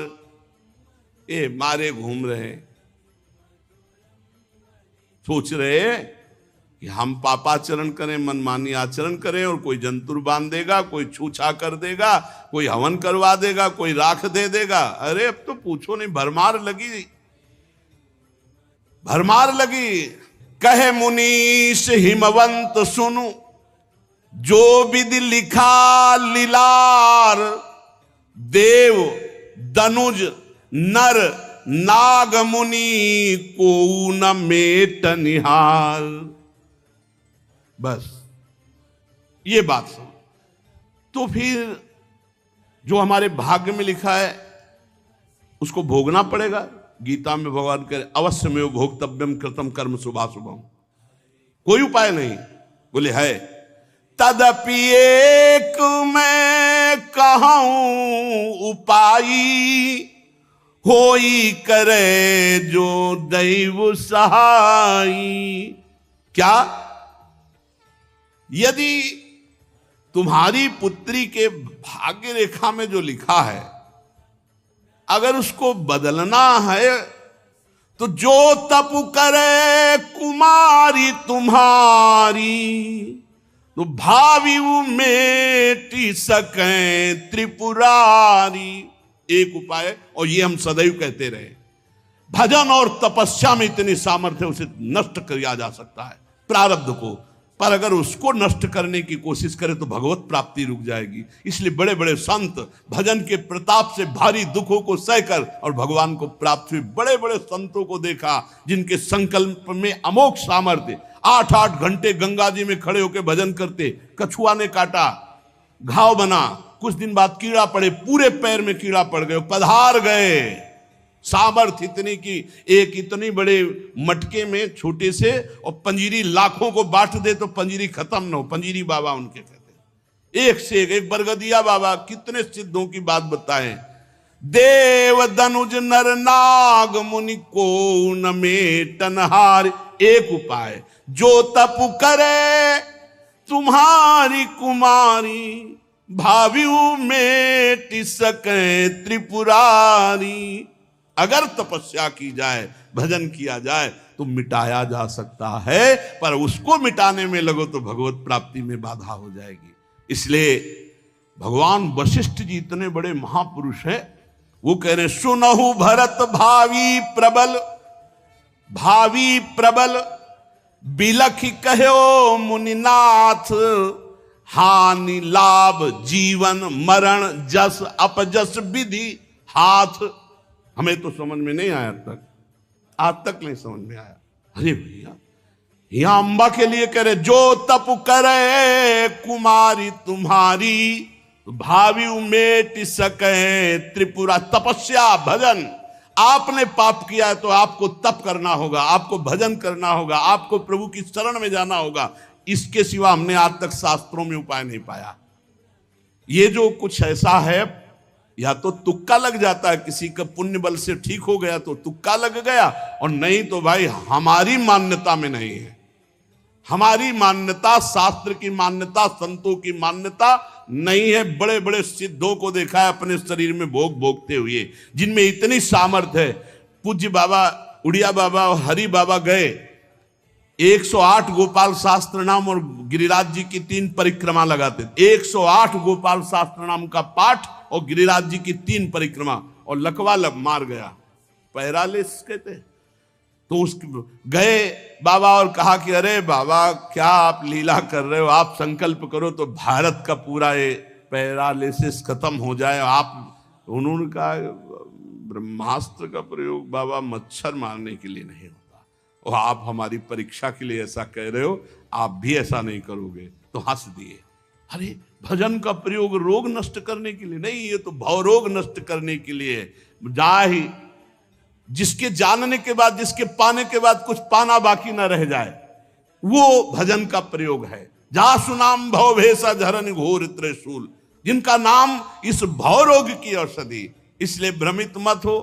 ये मारे घूम रहे, सोच रहे कि हम पापाचरण करें, मनमानी आचरण करें, और कोई जंतुर बांध देगा, कोई छूछा कर देगा, कोई हवन करवा देगा, कोई राख दे देगा। अरे अब तो पूछो नहीं, भरमार लगी, भरमार लगी। कहे मुनीश हिमवंत सुनु, जो विधि लिखा लीलार, देव दनुज नर नाग मुनि को न मेट निहार। बस ये बात सुन। तो फिर जो हमारे भाग्य में लिखा है उसको भोगना पड़ेगा। गीता में भगवान कह रहे अवश्यमेव भोक्तव्यम कृतम कर्म शुभाशुभम, कोई उपाय नहीं। बोले है तदपि एक मैं कहूं उपाय, होई करे जो दैव सहाय। क्या? यदि तुम्हारी पुत्री के भाग्य रेखा में जो लिखा है अगर उसको बदलना है तो जो तप करे कुमारी तुम्हारी, तो भावी मेटी सके त्रिपुरारी। एक उपाय, और ये हम सदैव कहते रहे, भजन और तपस्या में इतनी सामर्थ्य, उसे नष्ट किया जा सकता है प्रारब्ध को, पर अगर उसको नष्ट करने की कोशिश करे तो भगवत प्राप्ति रुक जाएगी। इसलिए बड़े बड़े संत भजन के प्रताप से भारी दुखों को सहकर और भगवान को प्राप्त हुए। बड़े बड़े संतों को देखा जिनके संकल्प में अमोघ सामर्थ्य, 8-8 घंटे गंगा जी में खड़े होकर भजन करते, कछुआ ने काटा, घाव बना, कुछ दिन बाद कीड़ा पड़े, पूरे पैर में कीड़ा पड़ गए, पधार गए। सामर्थ्य इतनी की एक इतनी बड़े मटके में छोटे से, और पंजीरी लाखों को बांट दे तो पंजीरी खत्म न हो। पंजीरी बाबा उनके कहते हैं, एक से एक बरगदिया बाबा कितने सिद्धों की बात बताएं। देव दनुज नर नाग मुनि को न मेटनहार। एक उपाय, जो तप करे तुम्हारी कुमारी, भावियु मेट सके त्रिपुरारी। अगर तपस्या की जाए, भजन किया जाए तो मिटाया जा सकता है, पर उसको मिटाने में लगो तो भगवत प्राप्ति में बाधा हो जाएगी। इसलिए भगवान वशिष्ठ जी इतने बड़े महापुरुष हैं, वो कह रहे सुनहु भरत भावी प्रबल, भावी प्रबल बिलखि कहो मुनिनाथ, हानि लाभ जीवन मरण जस अपजस विधि हाथ। हमें तो समझ में नहीं आया आज तक नहीं समझ में आया। अरे भैया, यहां अंबा के लिए कह रहे जो तप करे कुमारी तुम्हारी, भावी उमेट सके त्रिपुरा। तपस्या भजन, आपने पाप किया है तो आपको तप करना होगा, आपको भजन करना होगा, आपको प्रभु की शरण में जाना होगा। इसके सिवा हमने आज तक शास्त्रों में उपाय नहीं पाया। ये जो कुछ ऐसा है, या तो तुक्का लग जाता है, किसी का पुण्य बल से ठीक हो गया तो तुक्का लग गया, और नहीं तो भाई हमारी मान्यता में नहीं है। हमारी मान्यता, शास्त्र की मान्यता, संतों की मान्यता नहीं है। बड़े बड़े सिद्धों को देखा है अपने शरीर में भोग भोगते हुए, जिनमें इतनी सामर्थ्य है। पूज्य बाबा उड़िया बाबा और हरि बाबा गए, 108 गोपाल शास्त्र नाम और गिरिराज जी की 3 परिक्रमा लगाते। 108 गोपाल शास्त्र नाम का पाठ और गिरिराज जी की 3 परिक्रमा, और लकवा मार गया, पैरालिस कहते। तो उस गए बाबा और कहा कि अरे बाबा क्या आप लीला कर रहे हो, आप संकल्प करो तो भारत का पूरा ये पैरालिसिस खत्म हो जाए। आप, उन्होंने कहा ब्रह्मास्त्र का प्रयोग बाबा मच्छर मारने के लिए नहीं होता, और आप हमारी परीक्षा के लिए ऐसा कह रहे हो, आप भी ऐसा नहीं करोगे। तो हंस दिए। अरे भजन का प्रयोग रोग नष्ट करने के लिए नहीं, ये तो भवरोग नष्ट करने के लिए। जाहि जिसके जानने के बाद, जिसके पाने के बाद कुछ पाना बाकी ना रह जाए, वो भजन का प्रयोग है। जा सुनाम भव भेषा झरन घोर त्रिशूल, जिनका नाम इस भवरोग की औषधि। इसलिए भ्रमित मत हो,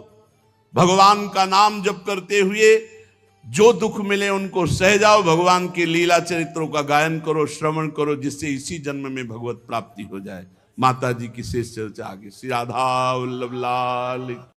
भगवान का नाम जप करते हुए जो दुख मिले उनको सह जाओ। भगवान के लीला चरित्रों का गायन करो, श्रवण करो, जिससे इसी जन्म में भगवत प्राप्ति हो जाए। माता जी की शेष चर्चा आगे। श्री राधा वल्लभ लाल।